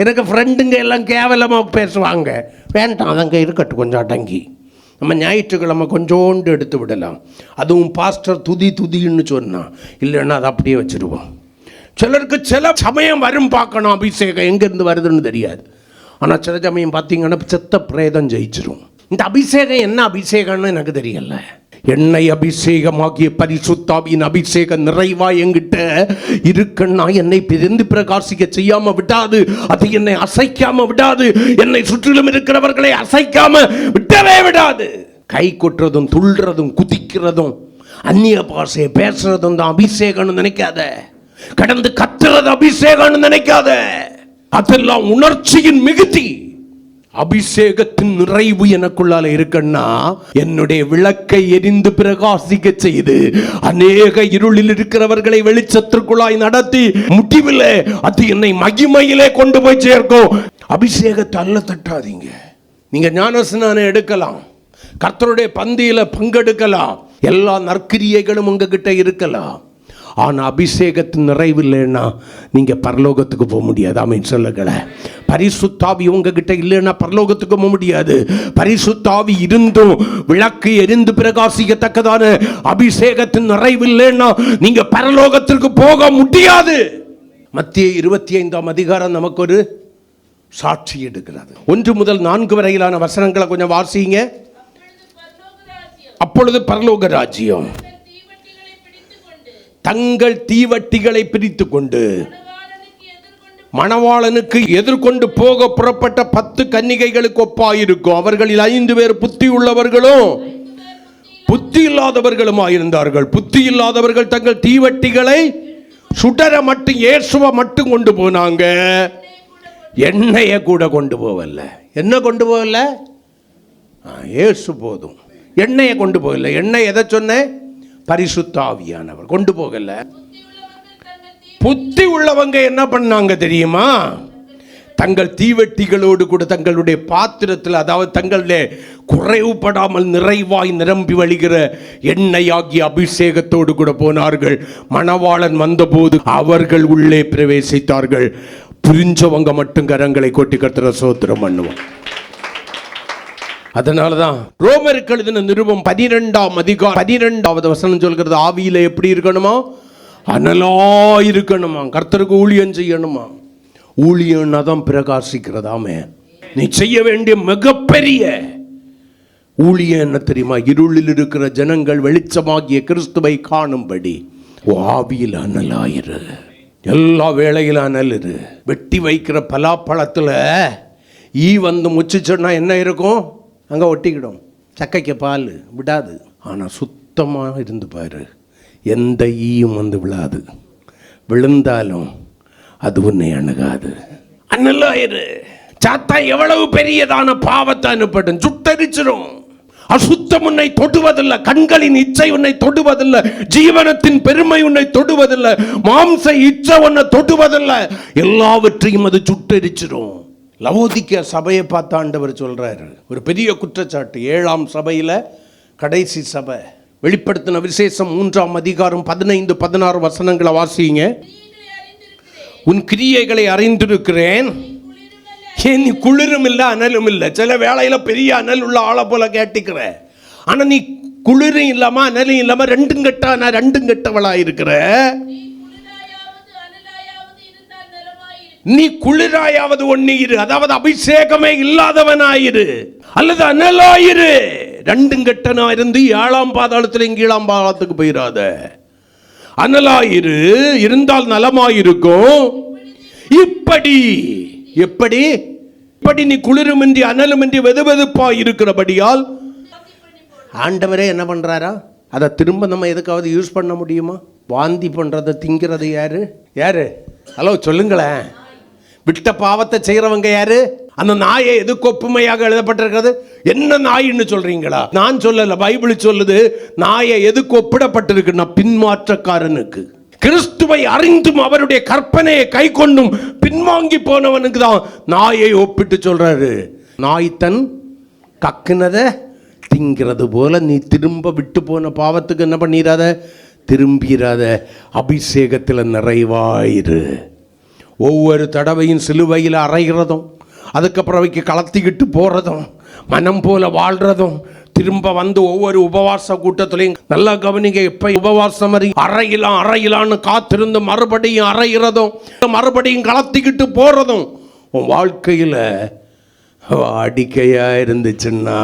எனக்கு ஃப்ரெண்டுங்க எல்லாம் கேவலமாக பேசுவாங்க, வேண்டாம் அதங்க இருக்கட்டும், கொஞ்சம் அடங்கி. நம்ம ஞாயிற்றுக்கிழமை கொஞ்சோண்டு எடுத்து விடலாம். அதுவும் பாஸ்டர் துதின்னு சொன்னான், இல்லைன்னா அதை அப்படியே வச்சுருவோம். சிலருக்கு சில சமயம் வரும் பார்க்கணும், அபிஷேகம் எங்கேருந்து வருதுன்னு தெரியாது. ஆனால் சில சமயம் பார்த்தீங்கன்னா செத்த பிரேதம் ஜெயிச்சிரும். இந்த அபிஷேகம் என்ன அபிஷேகம்னு எனக்கு தெரியல. எண்ணெய் அபிஷேகமாகிய பரிசுத்தாவியின் அபிஷேகம் நிறைவா என்கிட்ட இருக்குன்னா என்னை பிரிந்து பிரகாசிக்க செய்யாம விடாது. அது என்னை அசைக்காம விடாது. என்னை சுற்றிலும் இருக்கிறவர்களை அசைக்காம விடவே விடாது. கை கொட்டுறதும் துள்றதும் குதிக்கிறதும் அந்நிய பாஷையை பேசுறதும் தான் அபிஷேகம்னு நினைக்காத. கடந்து கத்துறது அபிஷேகம்னு நினைக்காத. அதெல்லாம் உணர்ச்சியின் மிகுதி. அபிஷேகத்தின் நிறைவு எனக்குள்ளால இருக்குன்னா என்னுடைய விளக்கை எரிந்து பிரகாசிக்க செய்து அநேக இருளில் இருக்கிறவர்களை வெளிச்சத்திற்குள்ளாய் நடத்தி முடிவில் அது என்னை மகிமையிலே கொண்டு போய் சேர்க்கும். அபிஷேகத்தை அல்ல தட்டாதீங்க. நீங்க ஞானஸ்நானம் எடுக்கலாம், கர்த்தருடைய பந்தியில பங்கெடுக்கலாம், எல்லா நற்கிரியைகளும் உங்ககிட்ட இருக்கலாம். ஆனால் அபிஷேகத்தின் நிறைவு இல்லைன்னா நீங்கள் பரலோகத்துக்கு போக முடியாது. ஆமென் சொல்லுங்கள. பரிசுத்தாவி உங்ககிட்ட இல்லைன்னா பரலோகத்துக்கு போக முடியாது. பரிசுத்தாவி இருந்தும் விளக்கு எரிந்து பிரகாசிக்கத்தக்கதான அபிஷேகத்தின் நிறைவு இல்லைன்னா நீங்கள் பரலோகத்திற்கு போக முடியாது. மத்திய 25ஆம் அதிகாரம் நமக்கு ஒரு சாட்சி எடுக்கிறது. 1 முதல் 4 வரையிலான வசனங்களை கொஞ்சம் வாசிங்க. அப்பொழுது பரலோக ராஜ்யம் தங்கள் தீவட்டிகளை பிரித்து கொண்டு மணவாளனுக்கு எதிர்கொண்டு போக புறப்பட்ட 10 கன்னிகைகளுக்கு ஒப்பாயிருக்கும். அவர்களில் 5 பேர் புத்தி உள்ளவர்களும் புத்தி இல்லாதவர்களுமாயிருந்தார்கள். புத்தி இல்லாதவர்கள் தங்கள் தீவட்டிகளை சுடர மட்டும் இயேசுவை மட்டும் கொண்டு போனாங்க, எண்ணெயை கூட கொண்டு போகல. என்ன கொண்டு போகல? இயேசு போதும். எண்ணெயை கொண்டு போகல. எண்ணெய் எதை சொன்னேன்? பரிசுத்த ஆவியானவர் கொண்டு போகல. புத்தி உள்ளவங்க என்ன பண்ணாங்க தெரியுமா? தங்கள் தீவெட்டிகளோடு கூட தங்களுடைய பாத்திரத்தில், அதாவது தங்களுடைய குறைவுபடாமல் நிறைவாய் நிரம்பி வழிகிற எண்ணெயாகிய அபிஷேகத்தோடு கூட போனார்கள். மணவாளன் வந்தபோது அவர்கள் உள்ளே பிரவேசித்தார்கள். புரிஞ்சவங்க மட்டும் கரங்களை கொட்டி கர்த்தரை ஸ்தோத்திரம் பண்ணுவோம். அதனாலதான் ரோமருக்கு எழுதின நிருபம் 12ஆம் அதிகாரம் 12வது வசனம் சொல்கிறது, ஆவியில எப்படி இருக்கணுமா? அனலா இருக்கணுமா, கர்த்தருக்கு ஊழியம் செய்யணுமா. ஊழியன்னா தான் பிரகாசிக்கிறதாமே. நீ செய்ய வேண்டிய மிகப்பெரிய ஊழியம் என்ன தெரியுமா? இருளில் இருக்கிற ஜனங்கள் வெளிச்சமாகிய கிறிஸ்துவை காணும்படி ஆவியில் அனலாயிரு. எல்லா வேளையில் அனலிரு. வெட்டி வைக்கிற பலாப்பழத்தில் ஈ வந்து முச்சிச்சோன்னா என்ன இருக்கும்? அங்கே ஒட்டிக்கிடும். சக்கைக்கு பால் விடாது. ஆனால் சுத்தமாக இருந்து பாரு, எந்த ஈயும் வந்து விழாது. விழுந்தாலும் அது உன்னை அணுகாது. அனலாயிரு. சாத்தா எவ்வளவு பெரியதான பாவத்தை அனுப்பட்டும், சுட்டரிச்சிடும். அசுத்தம் உன்னை தொடுவதில்லை, கண்களின் இச்சை உன்னை தொடுவதில்லை, ஜீவனத்தின் பெருமை உன்னை தொடுவதில்லை, மாம்ச இச்சை உன்னை தொடுவதில்லை. எல்லாவற்றையும் அது சுட்டரிச்சிடும். லவோதிக்கேயா சபையை பார்த்து ஆண்டவர் சொல்றாரு ஒரு பெரிய குற்றச்சாட்டு. 7ஆம் சபையில கடைசி சபை. வெளிப்படுத்தின விசேஷம் 3ஆம் அதிகாரம் 15-16 வசனங்களை வாசிங்க. உன் கிரியைகளை அறிந்திருக்கிறேன். ஏன் நீ குளிரும் இல்லை அனலும் இல்லை. சில வேளையில பெரிய அனல் உள்ள ஆளை போல கேட்டுக்கிற, ஆனா நீ குளிரும் இல்லாம அனலும் இல்லாம ரெண்டும் கெட்டவளா இருக்கிற. நீ குளிராயாவது ஒன்னிரு, அதாவது அபிஷேகமே இல்லாதவனாயிரு அல்லது அனலாயிரு. ரெண்டும் கெட்டனா இருந்து 7ஆம் பாதாளத்துல 7ஆம் பாதாளத்துக்கு போயிடாத. அனலாயிரு, இருந்தால் நலமாயிருக்கும். இப்படி எப்படி நீ குளிருமின்றி அனலுமின்றி வெதுவெதுப்பா இருக்கிறபடியால் ஆண்டவரே என்ன பண்றாரா? அதை திரும்ப நம்ம எதுக்காவது யூஸ் பண்ண முடியுமா? வாந்தி பண்றதை திங்கிறது யாரு? ஹலோ சொல்லுங்களேன். விட்ட பாவத்தை செய்யறவங்க யாரு? அந்த நாயை எதுக்கு ஒப்புமையாக எழுதப்பட்டிருக்கிறது? என்ன நாயின்னு சொல்றீங்களா? நான் சொல்லல, பைபிள் சொல்லுது. நாயை எதுக்கு ஒப்பிடப்பட்டிருக்குன்னா பின்மாற்றக்காரனுக்கு. கிறிஸ்துவை அறிந்தும் அவருடைய கற்பனையை கை கொண்டும் பின்வாங்கி போனவனுக்கு தான் நாயை ஒப்பிட்டு சொல்றாரு. நாய் தன் கக்குனத திங்கிறது போல நீ திரும்ப விட்டு போன பாவத்துக்கு என்ன பண்ணிடாத, திரும்பிடாத. அபிஷேகத்தில் நிறைவாயிரு. ஒவ்வொரு தடவையும் சிலுவையில் அறைகிறதும், அதுக்கப்புறம் அவைக்கு கலத்திக்கிட்டு போறதும், மனம் போல வாழ்றதும், திரும்ப வந்து ஒவ்வொரு உபவாச கூட்டத்திலையும் நல்லா கவனிங்க. எப்ப உபவாசம் அறையிலான்னு காத்திருந்து மறுபடியும் அறைகிறதும், மறுபடியும் கலத்திக்கிட்டு போறதும் உன் வாழ்க்கையில் வாடிக்கையா இருந்துச்சுன்னா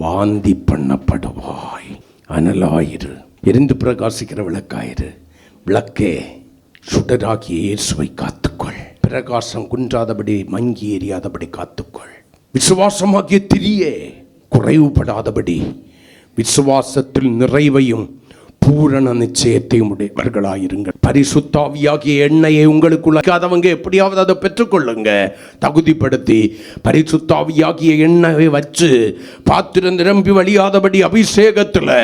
வாந்தி பண்ணப்படுவாய். அனலாயிரு, எரிந்து பிரகாசிக்கிற விளக்காயிரு. விளக்கே, சுடராகி இயேசுவை காத்துக்கொள். பிரகாசம் குன்றாதபடி மங்கி எரியாதபடி காத்துக்கொள். விசுவாசமாகிய திரியே குறைவுபடாதபடி விசுவாசத்தில் நிறைவையும் பூரண நிச்சயத்தையும் உடையவர்களாயிருங்கள். பரிசுத்த ஆவியாகிய எண்ணெயை உங்களுக்குள்ளவங்க எப்படியாவது அதை பெற்றுக்கொள்ளுங்க. தகுதிப்படுத்தி பரிசுத்த ஆவியாகிய எண்ணெயை வச்சு பாத்திரம் நிரம்பி வழியாதபடி அபிஷேகத்தில்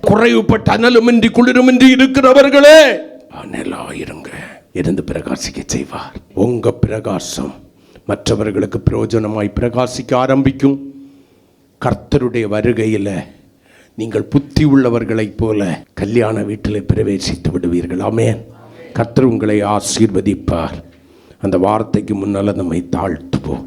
குறைவுபட்ட அனலுமின்றி குளிருமின்றி இருக்கிறவர்களே அனலாயிருங்க. இருந்து பிரகாசிக்க செய்வார். உங்க பிரகாசம் மற்றவர்களுக்கு பிரயோஜனமாய் பிரகாசிக்க ஆரம்பிக்கும். கர்த்தருடைய வருகையில் நீங்கள் புத்தி உள்ளவர்களைப் போல கல்யாண வீட்டில் பிரவேசித்து விடுவீர்கள். ஆமென். கர்த்தர் உங்களை ஆசீர்வதிப்பார். அந்த வார்த்தைக்கு முன்னால் நம்மை தாழ்த்துவோம்.